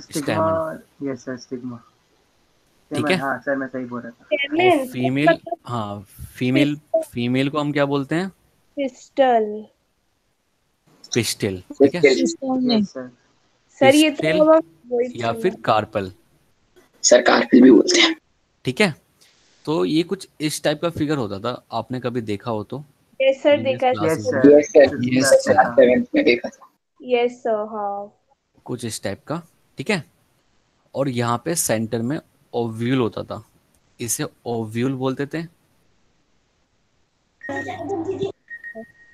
C: Stigma. Yes sir, stigma.
E: ठीक है,
C: हाँ सर मैं सही बोल रहा था।
E: और फीमेल, हाँ फीमेल को हम क्या बोलते हैं?
A: पिस्टल।
E: ठीक है,
C: यस सर।
A: सर ये तो
E: पिस्टिल।
A: हम वही
E: या फिर कार्पल।
J: सर कार्पेल भी बोलते हैं।
E: ठीक है, तो ये कुछ इस टाइप का फिगर होता था, आपने कभी देखा हो तो
A: यस सर,
E: प्रीवियस
A: देखा है
E: क्लासेस
C: यस
E: में।
C: Sir,
J: yes sir,
F: yes
C: class में
F: सर
C: था।
J: 7th में देखा था।
A: यस सर, हाँ।
E: कुछ इस टाइप का। ठीक है, और यहाँ पे सेंटर में ओव्यूल होता था, इसे ओव्यूल बोलते थे।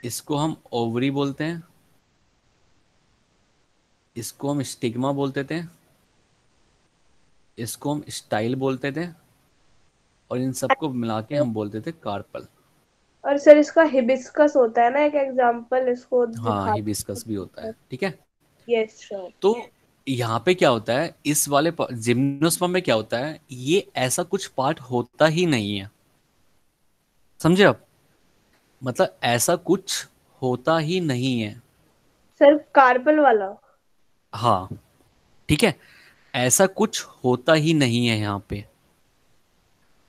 E: इसको हम ओवरी बोलते हैं, इसको हम स्टिग्मा बोलते थे, इसको हम स्टाइल बोलते थे, और इन सबको मिला के हम बोलते थे कार्पल।
A: और सर इसका हिबिस्कस होता है ना एक एग्जांपल, इसको
E: हाँ,
A: दिखा।
E: हिबिस्कस भी होता है। ठीक है,
A: यस सर।
E: तो यहाँ पे क्या होता है, इस वाले जिम्नोस्पर्म में क्या होता है, ये ऐसा कुछ पार्ट होता ही नहीं है। समझे आप, मतलब ऐसा कुछ होता ही नहीं है।
A: सर कार्पल वाला।
E: हाँ, ठीक है, ऐसा कुछ होता ही नहीं है यहाँ पे।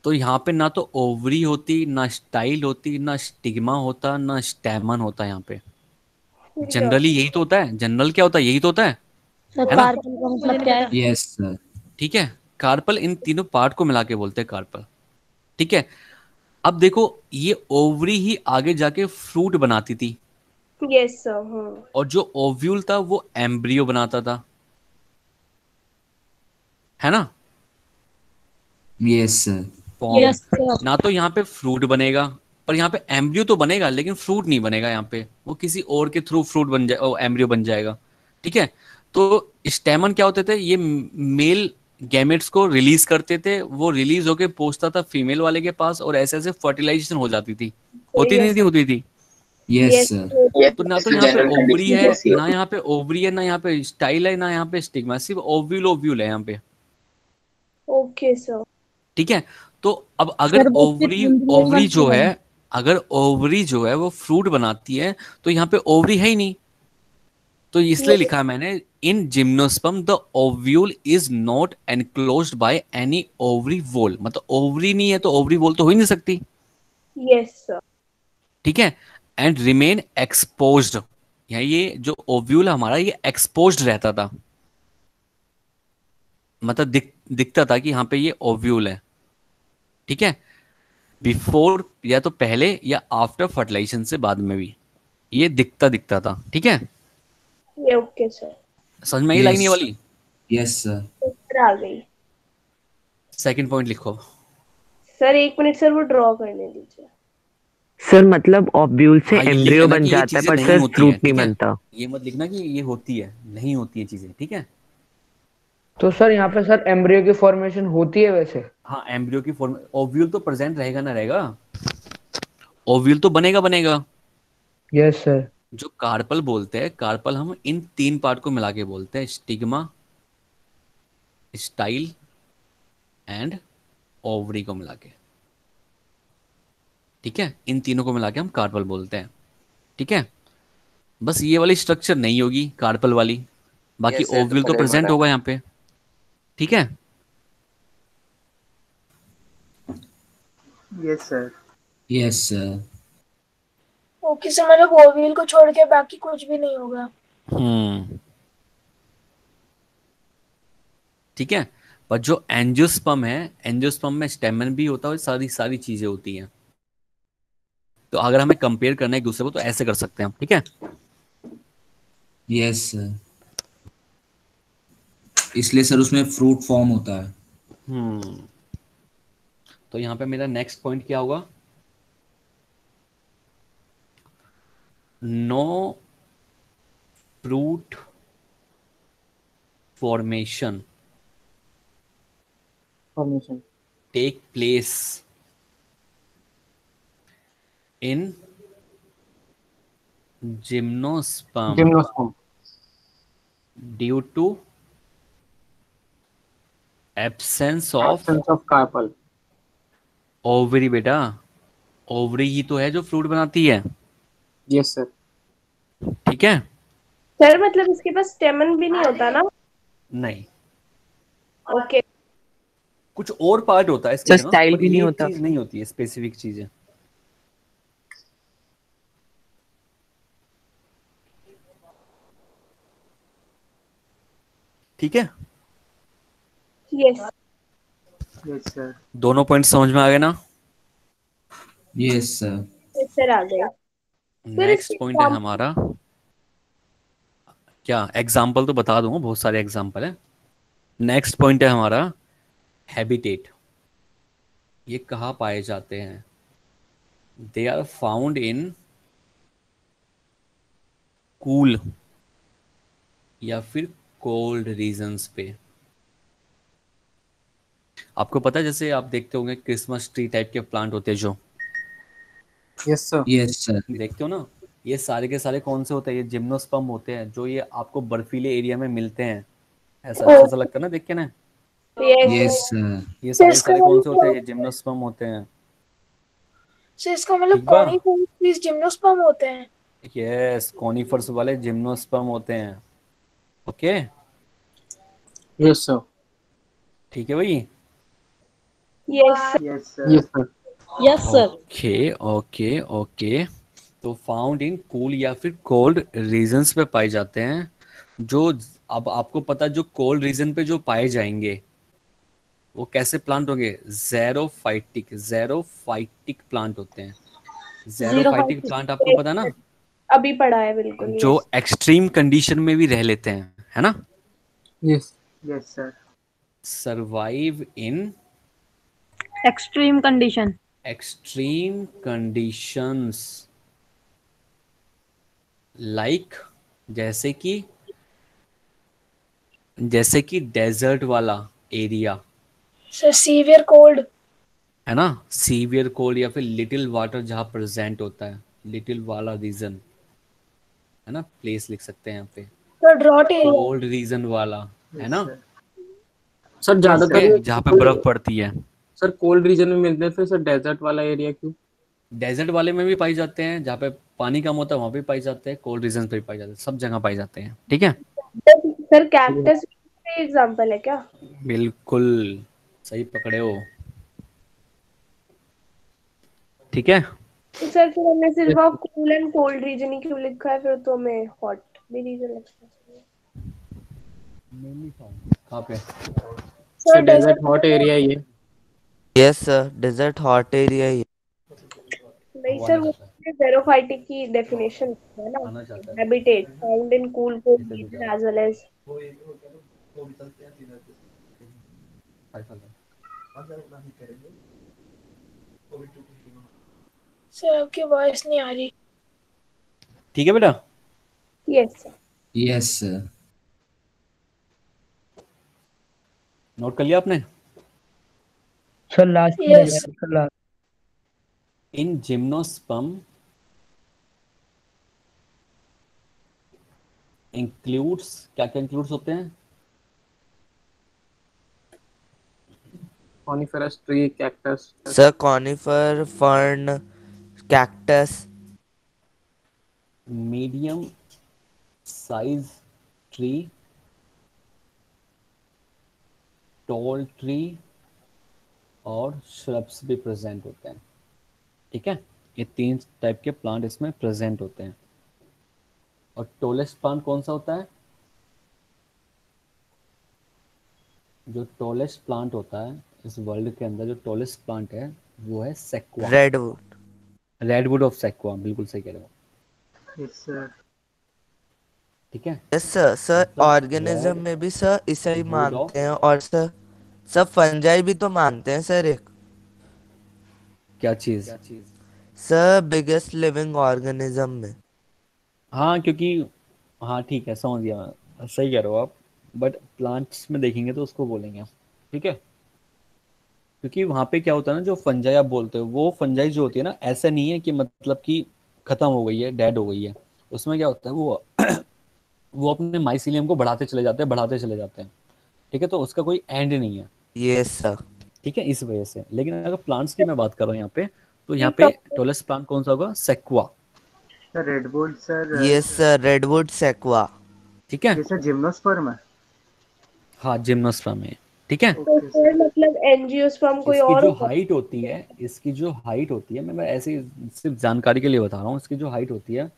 E: तो यहाँ पे ना तो ओवरी होती, ना स्टाइल होती, ना स्टिग्मा होता, ना स्टैमन होता यहाँ पे।
A: फिर क्या
E: जनरली यही तो होता है, जनरल क्या होता है, यही तो होता
K: सर
E: है ना।
K: कार्बन का मतलब क्या है?
F: यस सर
E: ठीक है, कार्पल इन तीनों पार्ट को मिला के बोलते हैं कार्पल। ठीक है, अब देखो, ये ओवरी ही आगे जाके फ्रूट बनाती थी,
A: यस सर, हाँ।
E: और जो ओव्यूल था वो एम्ब्रियो बनाता था, है ना।
F: Yes sir
E: form,
K: yes sir.
E: ना तो यहाँ पे फ्रूट बनेगा, पर यहाँ पे एम्ब्रियो तो बनेगा लेकिन फ्रूट नहीं बनेगा यहाँ पे, वो किसी और के थ्रू फ्रूट बन जाए, एम्ब्रियो बन जाएगा। ठीक है, तो स्टेमन क्या होते थे, ये मेल गैमेट्स को रिलीज करते थे, वो रिलीज होके पहुंचता था फीमेल वाले के पास, और ऐसे ऐसे फर्टिलाइजेशन हो जाती थी। होती नहीं
A: यस
E: थी, होती थी।
F: यस
A: यस
F: सर
E: तो ना तो
J: इसमें
E: यहाँ पे
J: जनरल
E: ओवरी
J: कंडीशन
E: है,
J: ऐसी
E: ना
J: होती
E: यहाँ पे ओवरी है, ना यहाँ पे स्टाइल है, ना यहाँ पे स्टिग्मा, सिर्फ ओव्यूल ओव्यूल है यहाँ पे।
A: Okay sir.
E: ठीक है, तो अब अगर
K: सर वो सिर्फ
E: ओवरी
K: एम्ब्रियो
E: ओवरी
K: बनते
E: जो है,
K: हैं।
E: अगर ओवरी जो है वो फ्रूट बनाती है, तो यहाँ पे ओवरी है ही नहीं। तो इसलिए लिखा है मैंने, इन gymnosperm the ovule is not enclosed by any ovary wall, मतलब ओवरी नहीं है तो ओवरी वॉल तो हो ही नहीं सकती।
A: Yes sir.
E: ठीक है, एंड रिमेन एक्सपोज्ड, ये जो ओव्यूल है हमारा, ये एक्सपोज्ड रहता था, मतलब दिखता था कि यहाँ पे ये ओव्यूल है। ठीक है, बिफोर, या तो पहले या आफ्टर फर्टिलाइजेशन से बाद में भी ये दिखता दिखता था। ठीक है,
A: ये ओके सर।
E: समझ में आई लाइन
F: यस
E: ये वाली।
F: यस सर
A: सर आ गई।
E: सेकंड पॉइंट लिखो।
A: सर एक मिनट सर, वो ड्रॉ करने दीजिए।
D: सर मतलब ओव्यूल से
E: हाँ, ये लिख
D: एम्ब्रियो
E: लेना
D: बन
E: कि ये
D: जाता है
E: चीजें
D: पर
E: नहीं
D: सर
E: होती
D: फ्रूट
E: है।
D: नहीं
E: ठीक है,
D: बनता।
E: ये मत लिखना कि ये होती है, नहीं होती है चीजें। ठीक है,
I: तो सर यहाँ पे सर एम्ब्रियो की फॉर्मेशन होती है वैसे?
E: हाँ, एम्ब्रियो की फॉर्म, ओव्यूल तो प्रेजेंट रहेगा ना रहेगा, ओव्यूल तो बनेगा बनेगा।
I: Yes sir.
E: जो कार्पल बोलते हैं, कार्पल हम इन तीन पार्ट को मिला के बोलते हैं, स्टिग्मा, स्टाइल एंड ओवरी को मिला के। ठीक है, इन तीनों को मिला के हम कार्पल बोलते हैं। ठीक है, बस ये वाली स्ट्रक्चर नहीं होगी कार्पल वाली, बाकी
H: यस सर, तो
E: ओव्यूल तो
H: पहले
E: प्रेजेंट
H: हमारा
E: होगा यहाँ पे। ठीक है,
C: yes sir.
F: Yes sir
L: okay sir, मतलब ओव्यूल को छोड़ के बाकी कुछ भी नहीं होगा।
E: हम्म, ठीक है, पर जो एंजियोस्पर्म है, एंजियोस्पर्म में स्टेमन भी होता है और सारी सारी चीजें होती हैं। तो अगर हमें कंपेयर करना है एक दूसरे को तो ऐसे कर सकते हैं हम। ठीक है,
F: यस सर इसलिए सर उसमें फ्रूट फॉर्म होता है।
E: हम्म, तो यहाँ पे मेरा नेक्स्ट पॉइंट क्या होगा, no fruit formation
C: formation
E: take place in gymnosperm
C: gymnosperm
E: due to absence of
C: absence of carpel.
E: Ovary. बेटा, ओवरी ही तो है जो फ्रूट बनाती है।
C: Yes sir.
E: ठीक है,
A: सर मतलब इसके पास स्टेमन भी नहीं होता ना?
E: नहीं,
A: ओके।
E: कुछ और पार्ट होता है इसके
D: सर
E: जगह,
D: स्टाइल
E: पर
D: भी नहीं
E: ये
D: होता।
E: चीज नहीं होती है, स्पेसिफिक चीजें। ठीक है,
A: यस
C: यस सर।
E: दोनों पॉइंट समझ में आ गए ना?
F: Yes sir.
A: यस सर आ गए सर।
E: नेक्स्ट पॉइंट है हमारा, क्या एग्जाम्पल तो बता दूंगा, बहुत सारे एग्जाम्पल है। नेक्स्ट पॉइंट है हमारा हैबिटेट। ये कहाँ पाए जाते हैं? They are found in cool या फिर कोल्ड रीजन्स पे। आपको पता है, जैसे आप देखते होंगे क्रिसमस ट्री टाइप के प्लांट होते हैं जो,
F: यस सर। Yes sir.
E: देखते हो ना, ये सारे के सारे कौन से होते हैं? ये जिम्नोस्पर्म होते हैं, जो ये आपको बर्फीले एरिया में मिलते हैं। ऐसा अच्छा सा लगता है ना देख के ना।
F: Yes sir.
E: ये सारे के सारे कौन से होते हैं? ये जिम्नोस्पर्म होते हैं।
L: सो इसका मतलब
E: ठीक बा?
L: कॉनिफर जिम्नोस्पर्म होते हैं।
E: यस, कॉनिफर्स वाले जिम्नोस्पर्म होते हैं। Okay,
C: yes sir.
E: ठीक है भाई।
A: Yes
C: yes sir.
M: Yes sir. Yes sir.
E: Okay okay okay. तो फाउंड इन कूल या फिर कोल्ड रीजन्स पे पाए जाते हैं। जो अब आपको पता है, जो कोल्ड रीजन पे जो पाए जाएंगे वो कैसे प्लांट होंगे? ज़ेरोफाइटिक प्लांट होते हैं। ज़ेरोफाइटिक प्लांट आपको पता है ना,
A: अभी पढ़ा है बिल्कुल।
E: जो एक्सट्रीम कंडीशन में भी रह लेते हैं, है ना?
C: Yes yes sir.
E: Survive in
K: extreme condition.
E: Extreme conditions, like जैसे कि डेजर्ट वाला एरिया,
L: सर सीवियर कोल्ड।
E: है ना? सीवियर कोल्ड या फिर लिटिल वाटर जहाँ प्रेजेंट होता है, लिटिल वाला रीजन, है ना? प्लेस लिख सकते हैं यहाँ पे।
L: Sir drought area.
E: Cold region वाला, है ना?
M: सर ज्यादातर
E: जहाँ पे बर्फ पड़ती है।
M: सर कोल्ड रीजन में मिलते हैं, फिर सर डेजर्ट वाला एरिया क्यों?
E: डेजर्ट वाले में भी पाई जाते हैं, जहाँ पे पानी कम होता है वहाँ पे पाई जाते हैं। कोल्ड रीजन पे भी पाई जाते हैं, सब जगह पाई जाते हैं। ठीक है
A: सर कैक्टस एग्जांपल है क्या?
E: बिल्कुल सही पकड़े हो। ठीक है,
A: तो सर फिर हमने सिर्फ कूल एंड कोल्ड रीजन ही क्यों लिखा है? फिर तो हमें हॉट भी रीजन लगता है।
E: कहाँ पे?
M: सर डेजर्ट हॉट एरिया ही है।
H: Yes sir, desert hot area ही है।
A: नहीं सर, वो ज़ेरोफाइटिक की डेफिनेशन है ना, habitat found in cool cold region as well as.
L: Sir आपकी वॉइस नहीं आ रही।
E: ठीक है बेटा।
A: Yes sir.
F: Yes sir.
E: Note कर लिया आपने?
I: सर लास्ट में
L: Yes.
I: Sir last.
E: In gymnosperm includes, क्या क्या इंक्लूड्स होते हैं?
M: Coniferous tree, cactus.
H: Sir conifer, fern, cactus.
E: Medium size tree, tall tree और श्रब्स भी प्रेजेंट होते हैं। ठीक है, ये 3 टाइप के प्लांट इसमें प्रेजेंट होते हैं। और टॉलेस्ट प्लांट कौन सा होता है? जो टॉलेस्ट प्लांट होता है इस वर्ल्ड के अंदर, जो टॉलेस्ट प्लांट है वो है sekuwa.
H: Redwood.
E: Redwood of sekuwa, बिल्कुल सही कह रहे हो।
C: Yes sir.
E: ठीक है,
H: यस सर। सर ऑर्गेनिज्म में भी सर इसे ही मानते हैं, और सर सब फंजाई भी तो मानते हैं सर। एक
E: क्या चीज?
H: सर बिगेस्ट लिविंग ऑर्गेनिज्म में।
E: हाँ, क्योंकि हाँ ठीक है, समझ गया मैं, सही कह रहे हो आप। बट प्लांट्स में देखेंगे तो उसको बोलेंगे। ठीक है, क्योंकि वहाँ पे क्या होता है ना, जो फंजाई आप बोलते हो, वो फंजाई जो होती है ना, ऐसा नहीं है कि मतलब कि खत्म हो गई है, डेड हो गई है। उसमें क्या होता है, वो अपने माइसीलियम को बढ़ाते चले जाते हैं, बढ़ाते चले जाते हैं। ठीक है, तो उसका कोई एंड नहीं है।
H: Yes sir.
E: ठीक है, इस वजह से। लेकिन अगर प्लांट्स की मैं बात कर रहा हूँ यहाँ पे, तो यहाँ पे टॉलेस्ट प्लांट कौन सा होगा? Sequoia.
C: Sir redwood sir.
H: Yes sir, redwood, sequoia.
E: ठीक है,
C: ये सर जिम्नोस्पर्म है।
E: हाँ जिम्नोस्पर्म है। ठीक है,
A: तो सर मतलब एंजियोस्पर्म कोई
E: इसकी
A: और
E: जो हाइट होती है, इसकी जो हाइट होती है, मैं ऐसे ही सिर्फ जानकारी के लिए बता रहा हूँ, इसकी जो हाइट होती है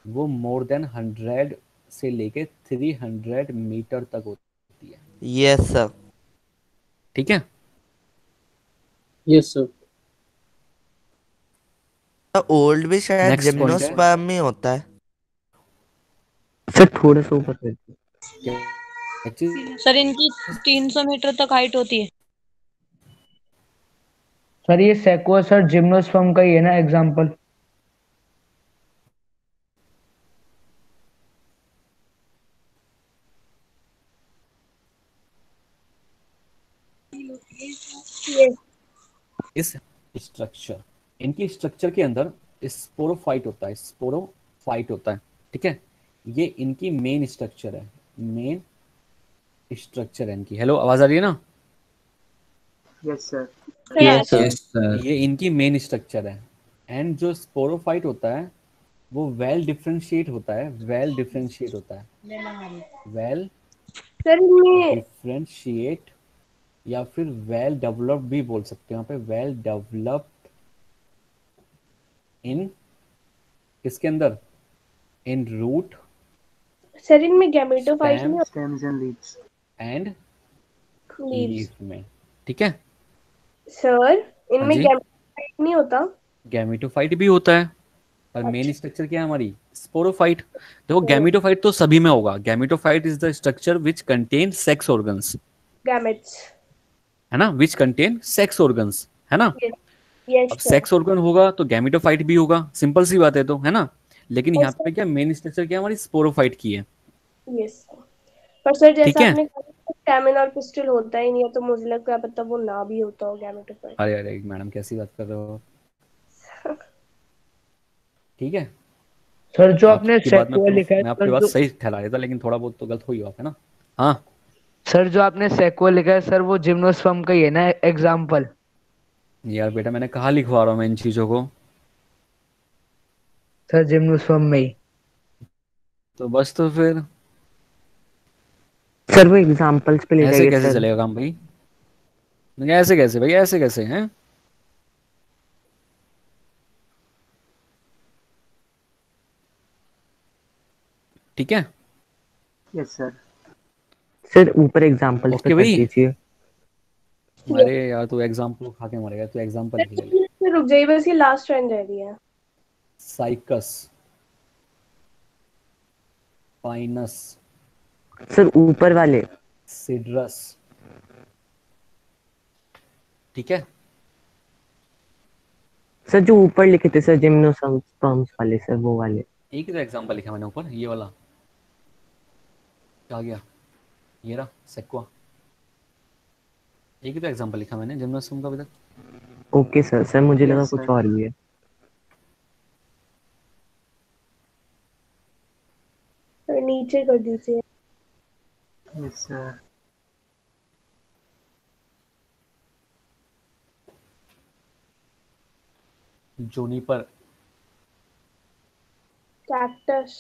E: वो मोर देन 100 से लेके 300 मीटर तक होती है।
H: Yes sir.
E: ठीक है।
M: Yes sir.
H: ओल्ड भी शायद
E: नेक्स्ट पॉइंट है
H: जिम्नोस्पर्म में होता है।
D: सर थोड़ा सा ऊपर कर
N: सर इनकी 300 मीटर तक हाइट होती है।
I: सर ये सेक्वा सर जिम्नोस्पर्म का ही है ना एग्जाम्पल।
E: इस स्ट्रक्चर, इनकी स्ट्रक्चर के अंदर स्पोरोफाइट होता है, स्पोरोफाइट होता है, ठीक है। ये इनकी मेन स्ट्रक्चर है, मेन स्ट्रक्चर है इनकी। हेलो, आवाज आ रही है ना?
C: Yes sir.
F: Yes sir.
E: ये इनकी मेन स्ट्रक्चर है। एंड जो स्पोरोफाइट होता है वो वेल डिफरेंशिएट होता है, वेल डिफरेंशिएट होता है, वेल
A: सर ये
E: डिफरेंशिएट या फिर वेल डेवलप्ड भी बोल सकते हैं। यहाँ पे वेल डेवलप्ड इन किसके अंदर? इन रूट,
A: सर इनमें गैमेटोफाइट नहीं
C: stems and leaves
E: and
A: leaves.
E: Leaf में, ठीक है।
A: सर
E: हाँ
A: इनमें
E: जी,
A: गैमेटोफाइट नहीं होता?
E: गैमेटोफाइट भी होता है, पर मेन स्ट्रक्चर क्या है हमारी? स्पोरोफाइट। देखो गैमेटोफाइट तो सभी में होगा। Gametophyte is the structure which contain sex organs,
A: gametes,
E: है ना, विच कंटेन सेक्स ऑर्गन्स, है ना।
A: यस
E: अब
A: सर।
E: सेक्स ऑर्गन होगा तो गैमेटोफाइट भी होगा, सिंपल सी बात है, तो है ना। लेकिन यहाँ पे क्या मेन स्ट्रक्चर क्या हमारी स्पोरोफाइट की है,
A: यस सर। पर सर
E: ठीक
A: जैसा
E: है।
A: आपने कहा स्टैमिना और पिस्टल होता ही नहीं है, तो मुझे लगता है पता वो ना भी होता हो गैमेटोफाइट।
E: अरे अरे मैडम कैसी बात कर रहे हो, ठीक है।
I: सर जो आपने
E: आपकी बात
I: सेक्वा लिखा है
E: मैं आपकी
I: सर,
E: बात
I: जो
E: सही ठहरा देता, लेकिन थोड़ा बहुत तो गलत हुई आप, है ना। हाँ
I: सर जो आपने सेक्वा लिखा है सर वो जिम्नोस्पर्म का ही है ना एग्जाम्पल।
E: यार बेटा, मैंने कहा लिखवा रहा हूँ मैं इन चीजों को,
I: सर जिम्नोस्पर्म में ही।
E: तो बस तो फिर
D: सर वो एग्जांपल्स पे ले
E: ऐसे
D: जाइए
E: कैसे
D: सर।
E: चलेगा काम भाई? ऐसे कैसे भाई, ऐसे कैसे हैं? ठीक है।
C: Yes sir.
D: सर ऊपर एग्जांपल्स पे
E: ओके
D: कर
E: भाई।
D: दीजिए।
E: अरे यार तू एग्जाम्पल खा के मरेगा, तू एग्जाम्पल लिख ले।
A: सर रुक जाइए, बस ये लास्ट ट्रेंड रह रही है।
E: साइकस, पाइनस,
D: सर ऊपर वाले।
E: सिड्रस, ठीक है।
D: सर जो ऊपर लिखे थे सर जिम्नोस्पर्म्स वाले सर, वो वाले।
E: एक ही तो एग्जाम्पल लिखा मैंने ऊपर, ये वाला क्या गया, ये रहा सेक्वा। एक ही तो एग्जाम्पल लिखा मैंने जिम्नोस्पर्म का अभी तक।
D: Okay sir. सर मुझे लगा
C: यस
D: कुछ
C: सर।
D: और भी है।
A: सर नीचे कर दीजिए।
C: Yes sir.
E: Juniper,
A: cactus.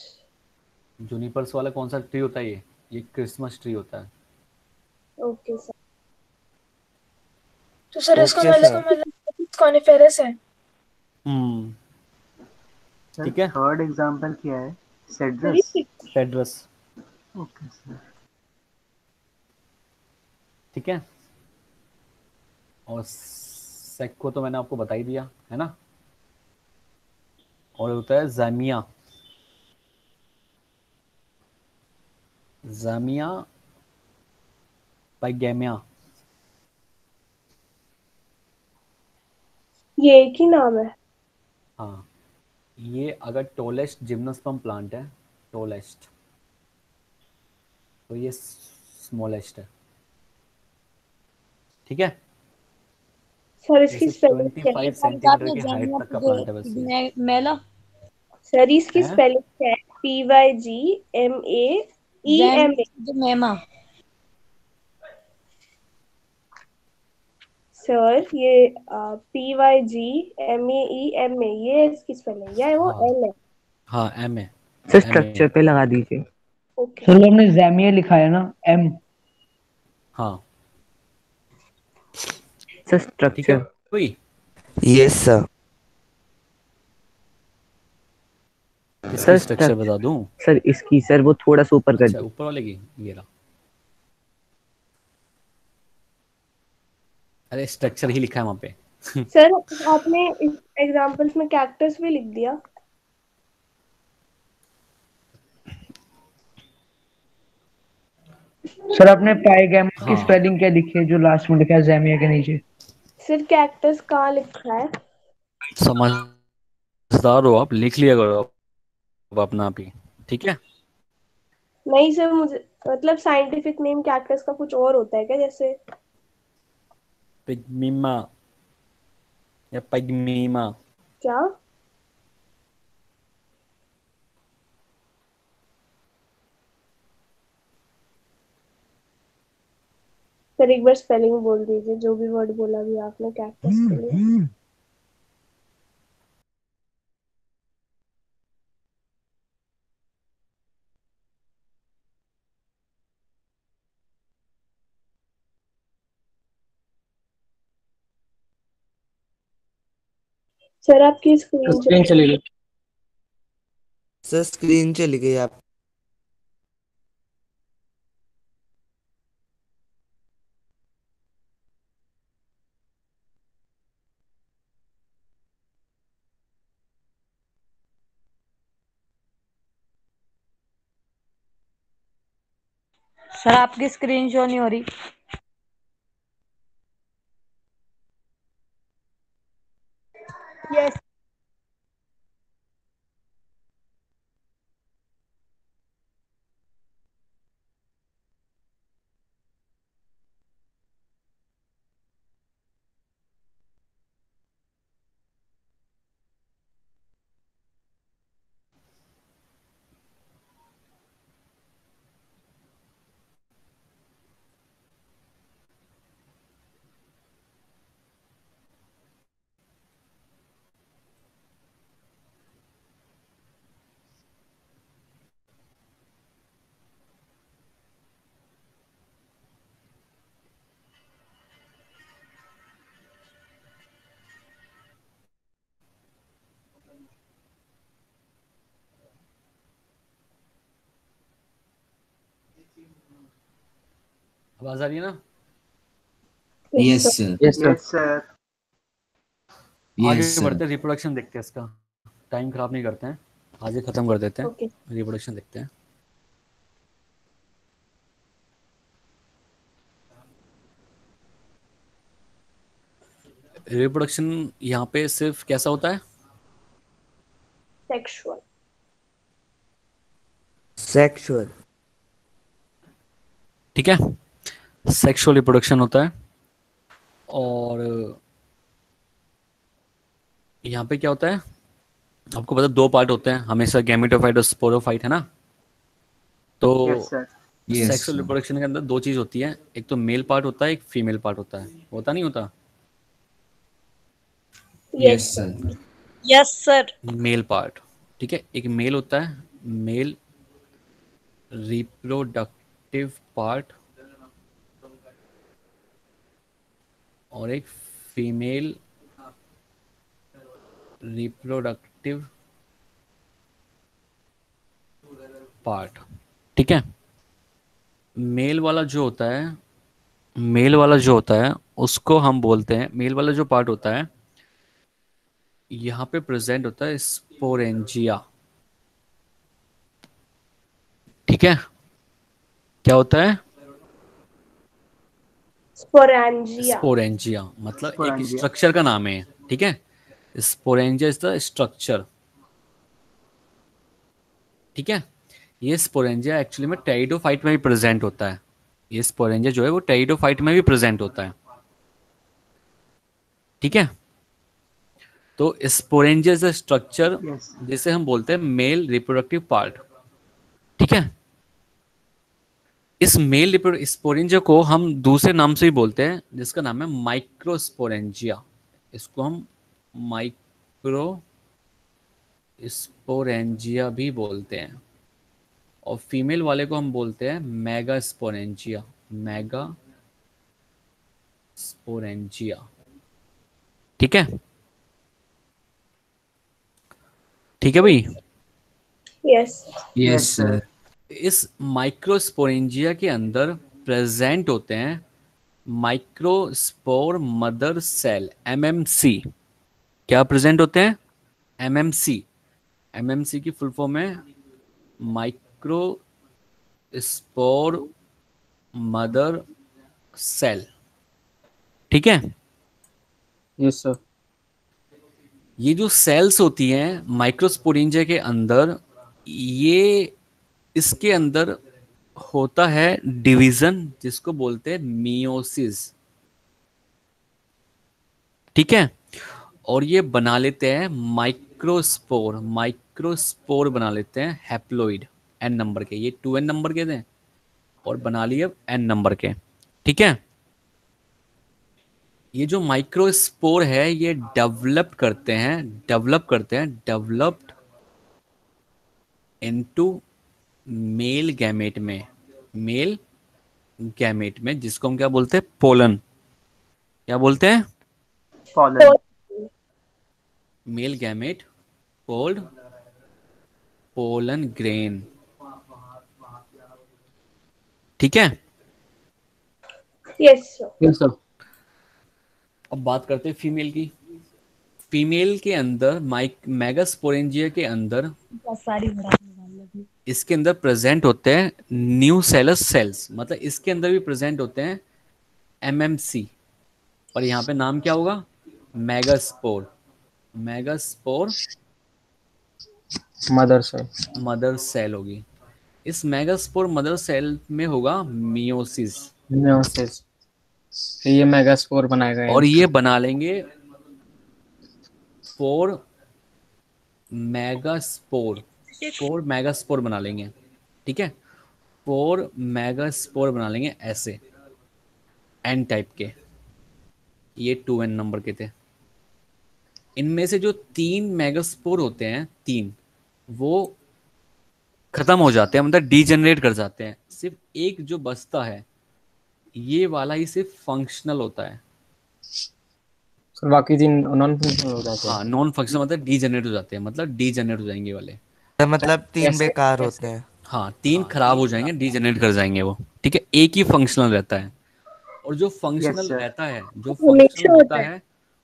E: Junipers वाला कौन सा ट्री होता है? ये क्रिसमस ट्री होता है।
A: Okay sir.
L: तो सर इसका
E: ओके सर।
L: मतलब कॉनिफेरस है।
E: ठीक है।
C: थर्ड एग्जांपल क्या है? सेड्रस।
E: Cedrus,
C: okay sir.
E: ठीक है। और सेक्को तो मैंने आपको बता ही दिया, है ना। और होता है जामिया, जामिया पाइगेमिया।
A: ये एक ही नाम है?
E: हाँ, ये अगर टोलेस्ट जिम्नोस्पर्म प्लांट है, टोलेस्ट, तो ये स्मॉलेस्ट है, ठीक है।
A: सर इसकी
E: जैसे
A: स्पेलिंग
E: 25 सेंटीमीटर की हाइट तक का प्लांट है बस ये।
N: मेला।
A: सर इसकी
E: हैं?
A: स्पेलिंग क्या है? PYGMAEMA।
N: मेमा।
A: सर ये PYGMAEMA ये इसकी स्पेलिंग है, वो
E: हाँ
A: L है?
E: हाँ, एम है,
D: सर
E: एम
D: स्ट्रक्चर
E: है।
D: पे लगा दीजिए।
A: ओके।
I: सर आपने जैमिया लिखा है ना एम।
E: हाँ
D: सर
E: ठीक है
D: स्ट्रक्चर।
E: कोई।
H: Yes sir.
E: किसकी स्ट्रक्चर बता दूं?
D: सर इसकी सर वो थोड़ा सा ऊपर कर
E: अच्छा
D: दीजिए।
E: ऊपर वाले की, ये रहा। अरे स्ट्रक्चर ही लिखा है वहां पे।
A: सर आपने एग्जांपल्स में कैक्टस भी लिख दिया।
I: सर आपने पाइगैमा की
E: हाँ
I: स्पेलिंग क्या लिखी है जो लास्ट में लिखा है ज़ैमिया के नीचे?
A: सर कैक्टस कहाँ लिखा है?
E: समझदार हो आप, लिख लिया करो आप अपना आप ही, ठीक है।
A: नहीं सर, मुझे मतलब साइंटिफिक नेम कैक्टस का कुछ और होता है क्या? जैसे
E: पिग्मीमा या पिग्मीमा।
A: क्या? सर एक बार स्पेलिंग बोल दीजिए, जो भी वर्ड बोला भी आपने कैक्टस के लिए। सर आपकी स्क्रीन
M: स्क्रीन चली गई।
H: सर स्क्रीन चली गई आप।
N: सर आपकी स्क्रीन शो नहीं हो रही।
A: यस।
E: आवाज आ रही है ना?
F: Yes sir.
C: Yes sir.
E: आगे
F: यस सर।
E: बढ़ते हैं, रिप्रोडक्शन देखते हैं इसका। टाइम खराब नहीं करते हैं, आगे खत्म कर देते हैं।
A: ओके।
E: रिप्रोडक्शन देखते हैं। रिप्रोडक्शन यहाँ पे सिर्फ कैसा होता है?
A: सेक्सुअल।
H: सेक्सुअल।
E: ठीक है, सेक्सुअल रिप्रोडक्शन होता है। और यहाँ पे क्या होता है आपको पता, दो पार्ट होते हैं हमेशा, गैमेटोफाइट और स्पोरोफाइट, है ना। तो
C: yes sir.
F: Yes
E: sexual reproduction के अंदर दो चीज होती है, एक तो मेल पार्ट होता है, एक फीमेल पार्ट होता है। होता नहीं होता?
F: Yes sir.
N: Yes sir.
E: Male part, ठीक है, एक मेल होता है, मेल रिप्रोडक्टिव पार्ट, और एक फीमेल रिप्रोडक्टिव पार्ट। ठीक है, मेल वाला जो होता है, मेल वाला जो होता है उसको हम बोलते हैं, मेल वाला जो पार्ट होता है यहाँ पे प्रेजेंट होता है स्पोरेंजिया। ठीक है, क्या होता है?
A: स्पोरेंजिया।
E: स्पोरेंजिया मतलब एक
C: स्पोरेंजिया।
E: स्ट्रक्चर का नाम है। ठीक है, स्पोरेंजिया इज द स्ट्रक्चर। ठीक है, ये स्पोरेंजिया एक्चुअली में टेरिडोफाइट में भी प्रेजेंट होता है। ये स्पोरेंजिया जो है वो टेरिडोफाइट में भी प्रेजेंट होता है। ठीक है, तो sporangia is the structure
C: yes.
E: जिसे हम बोलते हैं मेल रिप्रोडक्टिव पार्ट। ठीक है, इस मेल स्पोरेंजिया को हम दूसरे नाम से भी बोलते हैं जिसका नाम है माइक्रोस्पोरेंजिया। इसको हम माइक्रो स्पोरेंजिया भी बोलते हैं। और फीमेल वाले को हम बोलते हैं मेगा स्पोरेंजिया। Mega sporangia. ठीक है, ठीक है भाई।
A: यस।
F: Yes sir.
E: इस माइक्रोस्पोरेंजिया के अंदर प्रेजेंट होते हैं माइक्रोस्पोर मदर सेल एमएमसी क्या प्रेजेंट होते हैं? एमएमसी, एमएमसी की फुल फॉर्म है माइक्रोस्पोर मदर सेल। ठीक है,
M: यस सर।
E: ये जो सेल्स होती हैं माइक्रोस्पोरेंजिया के अंदर, ये इसके अंदर होता है डिवीजन जिसको बोलते हैं मियोसिस। ठीक है, और ये बना लेते हैं माइक्रोस्पोर, माइक्रोस्पोर बना लेते हैं हैप्लोइड एन नंबर के, ये 2n नंबर के थे और बना लिए n नंबर के। ठीक है, ये जो माइक्रोस्पोर है ये डेवलप्ड इनटू मेल गैमेट में, मेल गैमेट में, जिसको हम क्या बोलते हैं? पोलन। क्या बोलते हैं?
C: Pollen.
E: Male gamete called pollen grain. ठीक है,
A: यस सर।
M: Yes sir.
E: अब बात करते हैं फीमेल की। फीमेल के अंदर मेगास्पोरेंजिया के अंदर इसके अंदर प्रेजेंट होते हैं न्यूसेलस सेल्स, मतलब इसके अंदर भी प्रेजेंट होते हैं एमएमसी, और यहाँ पे नाम क्या होगा? Megaspore, megaspore
M: mother cell,
E: mother cell होगी। इस मेगास्पोर मदर सेल में होगा मियोसिस,
M: मियोसिस, ये मेगास्पोर बनाएगा
E: और ये बना लेंगे 4 मेगास्पोर, 4 मेगास्पोर बना लेंगे। ठीक है, 4 मेगास्पोर बना लेंगे ऐसे एन टाइप के, ये 2n नंबर के थे। इनमें से जो 3 मेगास्पोर होते हैं, 3 वो खत्म हो जाते हैं, मतलब डीजेनरेट कर जाते हैं। सिर्फ एक जो बचता है ये वाला ही सिर्फ फंक्शनल होता है।
M: सर बाकी 3 नॉन फंक्शनल हो जाते हैं।
E: हाँ, नॉन फंक्शनल मतलब डीजेनरेट हो जाते हैं, मतलब डीजेनरेट हो जाएंगे वाले,
H: मतलब 3 बेकार होते हैं।
E: हाँ 3 खराब हो जाएंगे, डीजेनरेट कर जाएंगे वो। ठीक है, एक ही फंक्शनल रहता है, और जो फंक्शनल रहता है, जो फंक्शनल होता है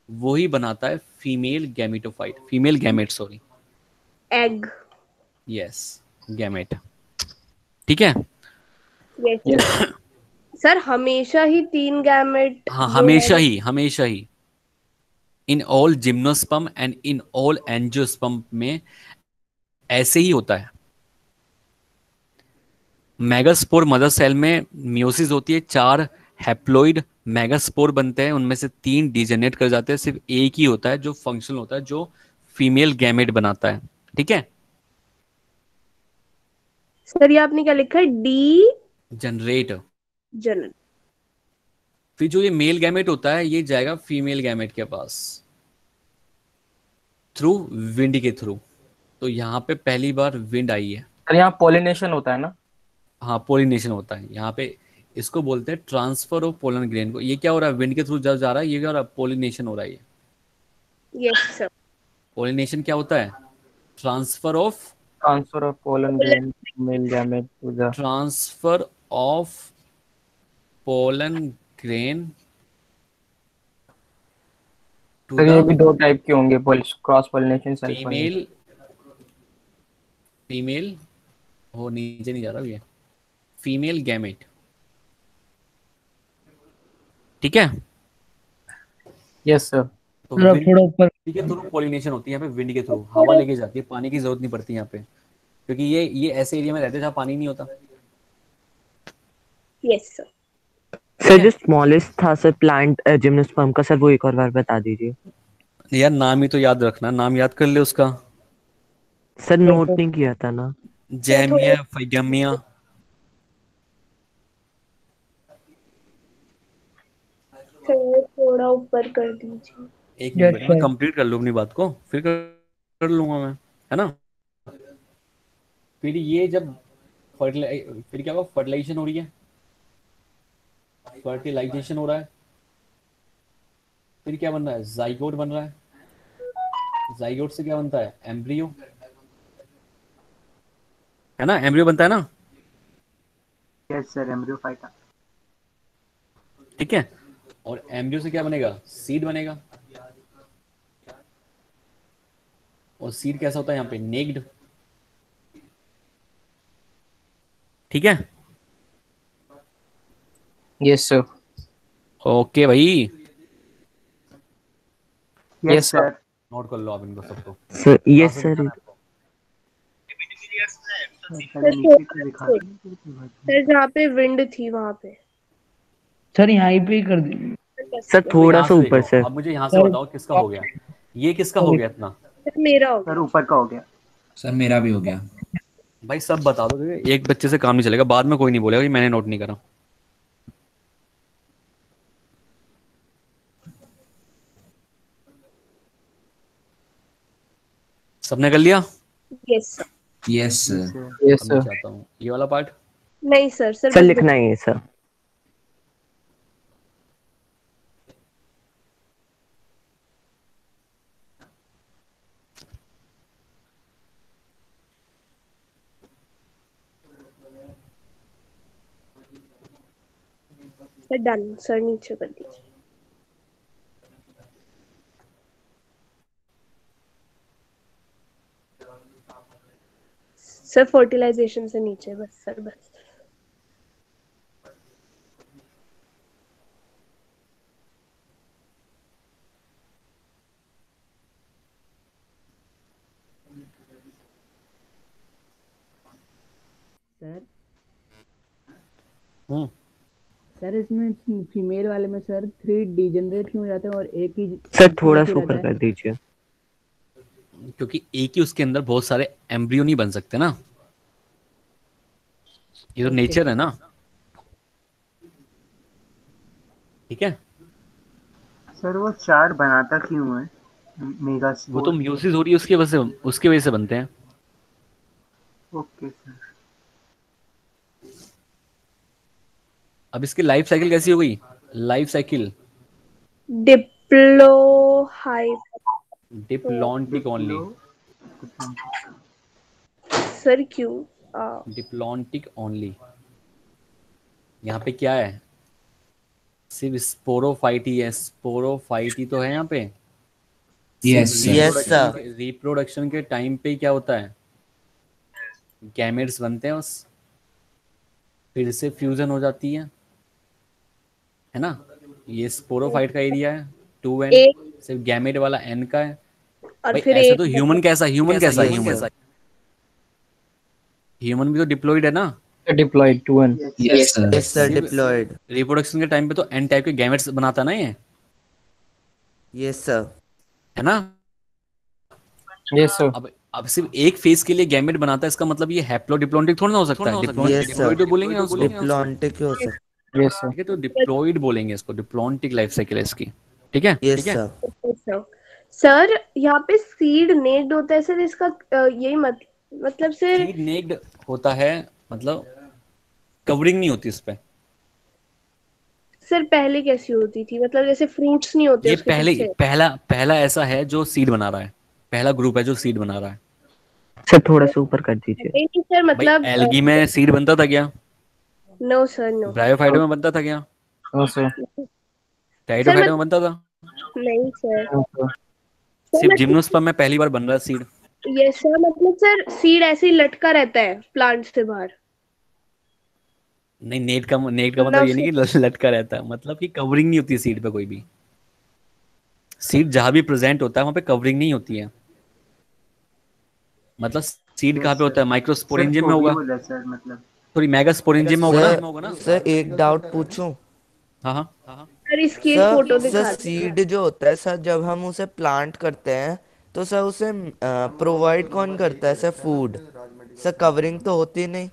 E: वही बनाता है female gametophyte, female gamete, sorry,
A: egg.
E: Yes, gamete. ठीक है,
A: यस सर, हमेशा ही 3 गैमेट।
E: हाँ हमेशा ही, हमेशा ही in all gymnosperm and in all angiosperm में ऐसे ही होता है। मेगास्पोर मदर सेल में मियोसिस होती है, 4 हैप्लोइड मेगास्पोर बनते हैं, उनमें से 3 डिजेनेट कर जाते हैं, सिर्फ एक ही होता है जो फंक्शनल होता है, जो फीमेल गैमेट बनाता है। ठीक है
A: सर, ये आपने क्या लिखा है? D
E: generate.
A: जनरेट।
E: फिर जो ये मेल गैमेट होता है ये जाएगा फीमेल गैमेट के पास थ्रू विंड के थ्रू। तो यहाँ पे पहली बार विंड आई है।
M: सर यहाँ पॉलिनेशन होता है ना?
E: हाँ, पोलिनेशन होता है यहाँ पे, इसको बोलते हैं ट्रांसफर ऑफ पोलन ग्रेन को। ये क्या हो रहा है? विंड के थ्रू जब जा रहा है, ये क्या हो रहा है? पोलिनेशन हो रहा है।
A: Yes sir.
E: पोलिनेशन क्या होता है? Transfer of
M: pollen grain male gamete to the,
E: transfer of pollen grain to
M: sir ये भी
E: द
M: 2 टाइप के होंगे, cross pollination, self
E: female, female हो नीचे नहीं जा रहा ये, फीमेल गैमेट। ठीक है,
M: यस सर।
E: तो
I: थोड़ा ऊपर
E: विंड के थ्रू पॉलिनेशन होती है यहाँ पे, विंड के थ्रू हवा लेके जाती है, पानी की जरूरत नहीं पड़ती यहाँ पे, क्योंकि ये ऐसे एरिया में रहते हैं जहाँ पानी नहीं होता।
A: Yes sir.
D: सर जो स्मॉलेस्ट था सर प्लांट जिम्नोस्पर्म का, सर वो एक और बार बता दीजिए।
E: यार नाम ही तो याद रखना, नाम याद कर ले उसका।
D: सर नोट नहीं किया था ना।
E: जैमिया फाइगमिया।
A: सर थोड़ा ऊपर कर दीजिए।
E: एक मिनट में कंप्लीट कर लूँ अपनी बात को, फिर कर लूंगा मैं, है ना। फिर ये जब फिर क्या होगा? फर्टिलाइजेशन हो रही है, फर्टिलाइजेशन हो रहा है, फिर क्या बन रहा है? जाइगोट बन रहा है, जाइगोट से क्या बनता है? एम्ब्रियो, है ना, एम्ब्रियो बनता है ना।
C: Yes sir, embryophyta.
E: ठीक है, और एम्ब्रियो से क्या बनेगा, सीड बनेगा। और सीड कैसा होता है यहाँ पे, नेक्ड। ठीक है,
M: यस सर।
E: ओके भाई,
C: यस सर।
E: नोट कर लो आप इनको सबको।
D: Sir yes sir.
A: सर जहाँ पे विंड थी वहाँ पे।
I: सर यहाँ पे ही कर दी
D: सर थोड़ा
E: यहाँ
D: सा
E: से
D: ऊपर
E: देखो,
D: सर।
E: अब मुझे यहाँ से बताओ किसका हो गया, ये किसका हो गया इतना।
A: सर मेरा हो
C: सर ऊपर का हो गया।
F: सर मेरा भी हो गया।
E: भाई सब बता दो, एक बच्चे से काम नहीं चलेगा, बाद में कोई नहीं बोलेगा कि मैंने नोट नहीं करा। सबने कर लिया।
A: Yes sir.
F: Yes sir.
M: Yes
E: अब मैं
M: सर।
E: चाहता हूँ ये वाला पार्ट।
A: नहीं सर, सर
D: सर
A: बस
D: लिखना ही है सर।
A: सर डन, सर नीचे कर दीजिए। सर फर्टिलाइजेशन से नीचे बस सर, बस।
I: सर
E: सर
I: इसमें फीमेल वाले में सर 3 डिजेनरेट क्यों हो जाते हैं और एक ही
D: सर थोड़ा सा ऊपर कर दीजिए।
E: क्योंकि एक ही उसके अंदर बहुत सारे एम्ब्रियो नहीं बन सकते ना, ये तो नेचर है ना। ठीक है,
C: सर वो 4 बनाता क्यों है मेगा
E: वो तो म्यूसिस हो रही है उसके वजह से बनते हैं।
C: Okay sir.
E: अब इसकी लाइफ साइकिल कैसी हो गई, life cycle diplontic only.
A: Sir क्यों?
E: Diplontic only. यहाँ पे क्या है, सिर्फ स्पोरोफाइटी है, स्पोरोफाइटी तो है यहाँ पे।
F: Yes sir.
E: रिप्रोडक्शन के टाइम पे क्या होता है, गैमेट्स बनते हैं, बस फिर से फ्यूजन हो जाती है ना। ये स्पोरोफाइट का एरिया है 2n, सिर्फ गैमेट वाला n का है।
A: और
E: भाई
A: फिर
E: ऐसा तो ह्यूमन कैसा ह्यूमन भी तो डिप्लॉइड है ना।
M: Diploid 2n।
F: Yes sir.
H: Yes sir diploid.
E: Reproduction के टाइम पे तो n टाइप के गैमेट्स बनाता ना ये,
H: यस सर।
E: है ना।
M: Yes sir.
E: अब सिर्फ एक फेस के लिए गैमेट बनाता है, इसका मतलब ये हैप्लोडिप्लॉन्टिक थोड़ा ना हो सकता है।
H: Yes sir.
E: डिप्लॉइड बोलेंगे ना उसको।
H: डिप्लॉन्टिक हो सकता है।
M: Yes sir.
E: ठीक है, तो डिप्लॉइड बोलेंगे इसको, डिप्लॉन्टिक लाइफ साइकिल है इसकी। ठीक है।
H: Yes sir.
A: सर यहाँ पे सीड नेक्ड होता है सर, इसका यही मतलब सर
E: सीड नेक्ड होता है, मतलब कवरिंग नहीं होती इस पे।
A: सर पहले कैसी होती थी, मतलब जैसे फ्रूट्स नहीं होते
E: ये
A: उसके पीछे।
E: पहला ऐसा है जो सीड बना रहा है, पहला ग्रुप है जो सीड बना रहा है।
D: सर थोड़ा सा ऊपर कर दीजिए।
A: नहीं सर मतलब
E: एल्गी में सीड बनता था क्या,
A: नो सर नो।
E: ब्रायोफाइटा में बनता था क्या,
M: नो सर।
E: टाइडोफाइटा में बनता था।
A: नहीं सर।
E: सिर्फ जिम्नोस्पर्म में पहली बार बन रहा है सीड।
A: यस सर, मतलब सर सीड ऐसे ही लटका रहता है प्लांट से बाहर।
E: नहीं, नेट का मतलब ये नहीं कि लटका रहता है, मतलब कि कवरिंग नहीं होती सीड पे कोई भी। सीड जहां भी प्रेजेंट होता है वहां पे कवरिंग नहीं होती है। मतलब सीड कहाँ पे होता है, माइक्रोस्पोरेंजियम में होगा,
C: सर मतलब
E: सॉरी मेगास्पोरेंजियम में होगा ना।
H: सर एक डाउट पूछूं?
E: हाँ।
A: सर इसकी एक फोटो दिखा
H: सर सीड जो होता है सर, जब हम उसे प्लांट करते हैं तो सर उसे प्रोवाइड कौन करता है सर फूड? सर कवरिंग तो होती नहीं।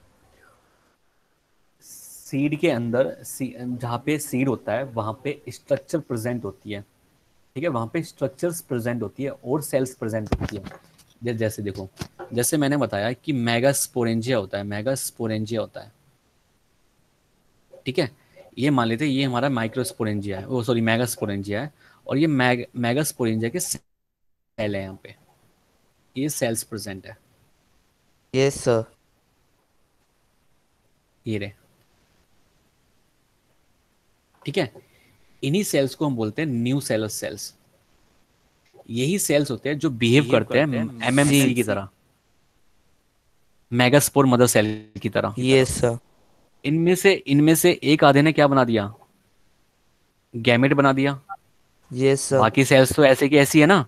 E: सीड के अंदर जहाँ पे सीड होता है वहां पे स्ट्रक्चर प्रेजेंट होती है। ठीक है, वहां पे स्ट्रक्चर्स प्रेजेंट होती है और सेल्स प्रेजेंट होती है। जैसे देखो, जैसे मैंने बताया कि मेगास्पोरेंजिया होता है। ठीक है, ये मान लेते हैं ये हमारा माइक्रोस्पोरेंजिया है, वो सॉरी मेगास्पोरेंजिया है, और ये मेगास्पोरेंजिया के सेल है, यहाँ पे ये सेल्स प्रेजेंट है।
H: Yes sir.
E: ये रहे। ठीक है, इन्हीं सेल्स को हम बोलते हैं न्यू सेलर सेल्स। यही सेल्स होते हैं जो बिहेव करते हैं एमएमसी की तरह, मेगास्पोर मदर सेल की तरह।
H: Yes sir.
E: इनमें से एक आधे ने क्या बना दिया, गैमेट बना दिया।
H: Yes sir.
E: बाकी सेल्स तो ऐसे की ऐसी है ना।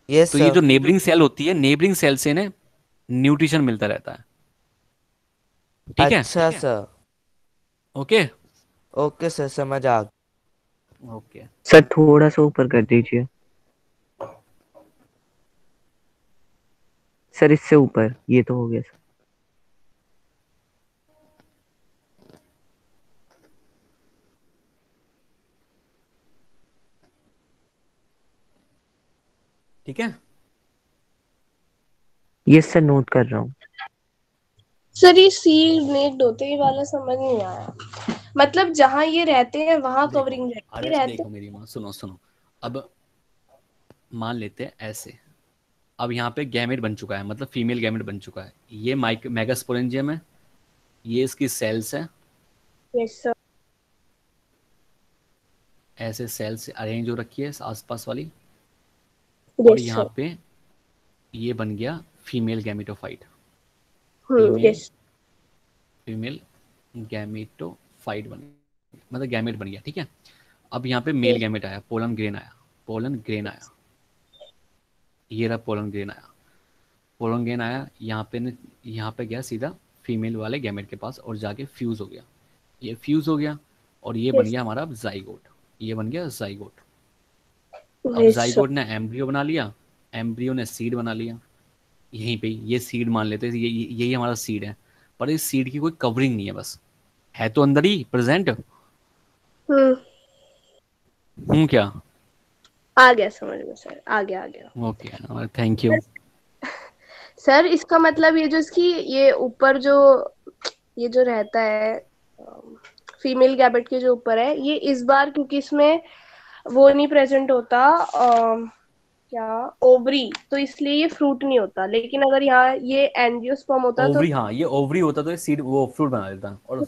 H: यस
E: तो
H: सर।
E: ये जो नेबरिंग सेल होती है, नेबरिंग सेल से इन्हें न्यूट्रिशन मिलता रहता है। ठीक है।
H: अच्छा सर।
E: ओके
H: ओके सर, समझ आ गया।
E: ओके
D: सर थोड़ा सा ऊपर कर दीजिए सर, इससे ऊपर, ये तो हो गया सर।
E: ठीक है।
D: ये सर नोट कर रहा हूँ।
A: सर ये सीड नेक्ड होते हैं, ये वाला समझ नहीं आया। मतलब जहाँ ये रहते हैं वहां कवरिंग
E: अरे
A: रहते
E: देखो मेरी माँ, सुनो सुनो। अब मान लेते हैं ऐसे, अब यहाँ पे गैमेट बन चुका है, मतलब फीमेल गैमेट बन चुका है। ये मेगास्पोरेंजियम है, ये इसकी सेल्स है।
A: Yes sir.
E: ऐसे सेल्स अरेंज हो रखी है आसपास वाली, और यहाँ पे ये बन गया फीमेल गैमेटोफाइट। फीमेल गैमेटोफाइट बन गया, मतलब गैमेट बन गया। ठीक है। अब यहाँ पे मेल गैमेट आया, पोलन ग्रेन आया, पोलन ग्रेन आया, ये रहा पोलन ग्रेन आया। पोलन ग्रेन आया यहाँ पे गया सीधा फीमेल वाले गैमेट के पास और जाके फ्यूज हो गया। ये फ्यूज हो गया और ये बन गया हमारा जाइगोट। ये बन गया जाइगोट। अब जाइगोट ने एम्ब्रियो बना लिया, एम्ब्रियो ने सीड बना लिया। यहीं पे ये सीड मान लेते हैं, यही हमारा सीड है, पर इस सीड की कोई कवरिंग नहीं है, बस है तो अंदर ही प्रेजेंट। क्या
A: आ गया समझ में सर, आ गया।
E: ओके थैंक यू
A: सर इसका मतलब ये जो इसकी ये ऊपर जो ये जो रहता है फीमेल गैमेट के जो ऊपर है, ये इस बार क्योंकि इसमें वो नहीं प्रेजेंट होता क्या ओवरी, तो इसलिए ये फ्रूट नहीं होता। लेकिन अगर यहाँ ये एंजियोस्पर्म होता तो
E: ओवरी, हाँ ये ओवरी होता तो ये सीड वो फ्रूट बना देता। और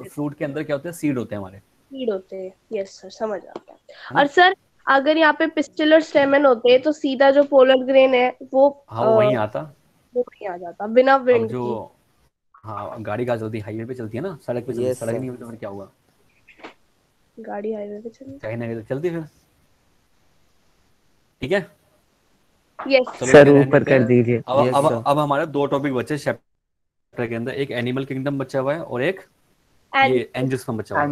E: फ्रूट के अंदर क्या होता है, सीड होते हैं हमारे।
A: सीड होते हैं। यस सर, समझ आ गया। और सर अगर यहाँ पे पिस्टिल और स्टेमन होते तो सीधा जो पोलर ग्रेन है वो
E: वहीं आता,
A: वो नहीं आ जाता बिना विंड
E: जो
A: की।
E: हाँ गाड़ी कहाँ चलती है, हाईवे पे चलती है ना, सड़क पे चलती है। सड़क नहीं होती तो फिर क्या होगा,
A: गाड़ी हाईवे पे चलती
E: कहीं ना कहीं तो चलती फिर। ठीक है।
A: यस
D: सर ऊपर कर दीजिए।
E: अब हमारे दो टॉपिक बचे चैप्टर के अंदर, एक एनिमल किंगडम बचा हुआ है और एक ये एंजियोस्पर्म बचा हुआ है।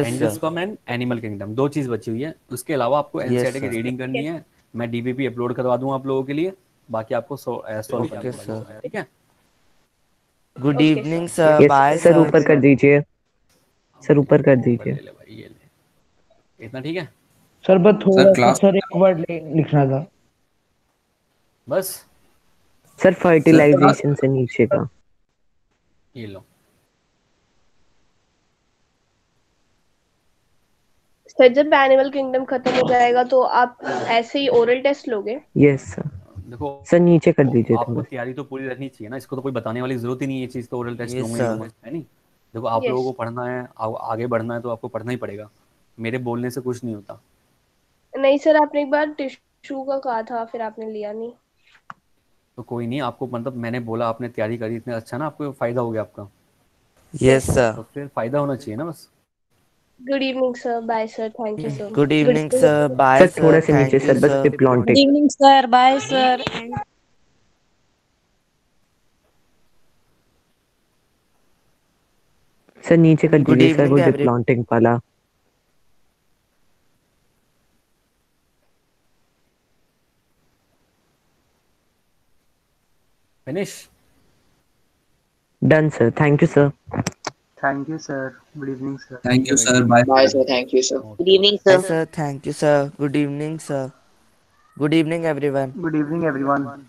E: एंजियोस्पर्म एंड एनिमल किंगडम, दो चीज बची हुई है। उसके अलावा आपको एनसीईआरटी की रीडिंग करनी है, मैं डीबीपी अपलोड करवा दूंगा आप लोगों के लिए, बाकी आपको सॉल्व करना है। ठीक है।
H: Good evening sir, bye
D: sir ऊपर कर दीजिए, सर ऊपर कर दीजिए।
E: ये ले इतना ठीक है
I: सर, बस थोड़ा सा सर एक वर्ड लिखना था
E: बस।
D: सर फर्टिलाइजेशन से नीचे का
E: ये लो
A: सर। जब एनिमल किंगडम खत्म हो जाएगा तो आप ऐसे ही ओरल टेस्ट लोगे?
D: Yes sir.
E: देखो
D: सर नीचे कर दीजिए
E: आपको तैयारी तो पूरी रखनी चाहिए ना, इसको तो कोई बताने वाली जरूरत ही नहीं है। ये चीज तो ओरल टेस्ट
H: Yes,
E: लूंगा
H: sir.
E: है नहीं। देखो आप लोगों को पढ़ना है, आगे बढ़ना है तो आपको पढ़ना ही पड़ेगा, मेरे बोलने से कुछ नहीं होता।
A: नहीं सर, आपने एक बार टिश्यू का कहा था, फिर आपने लिया नहीं।
E: तो कोई नहीं, आपको मतलब मैंने बोला, आपने तैयारी करी, इतना अच्छा ना, आपको फायदा हो गया आपका।
H: Yes sir.
E: तो फिर फायदा होना चाहिए ना बस।
A: Good evening sir, bye sir, thank you sir.
H: Good evening sir, bye
D: sir. थोड़ा सा नीचे सर, बस डिप्लॉन्टिक।
N: Good evening sir, bye sir.
D: Sir नीचे कर दीजिए सर, वो डिप्लॉन्टिक वाला।
E: Finish.
D: Done sir, thank you sir.
C: Thank you sir, good evening sir.
F: Thank you sir, bye
J: bye sir, thank you sir.
N: Good evening sir.
H: Thank you sir, good evening sir. Good evening everyone.
C: Good evening everyone.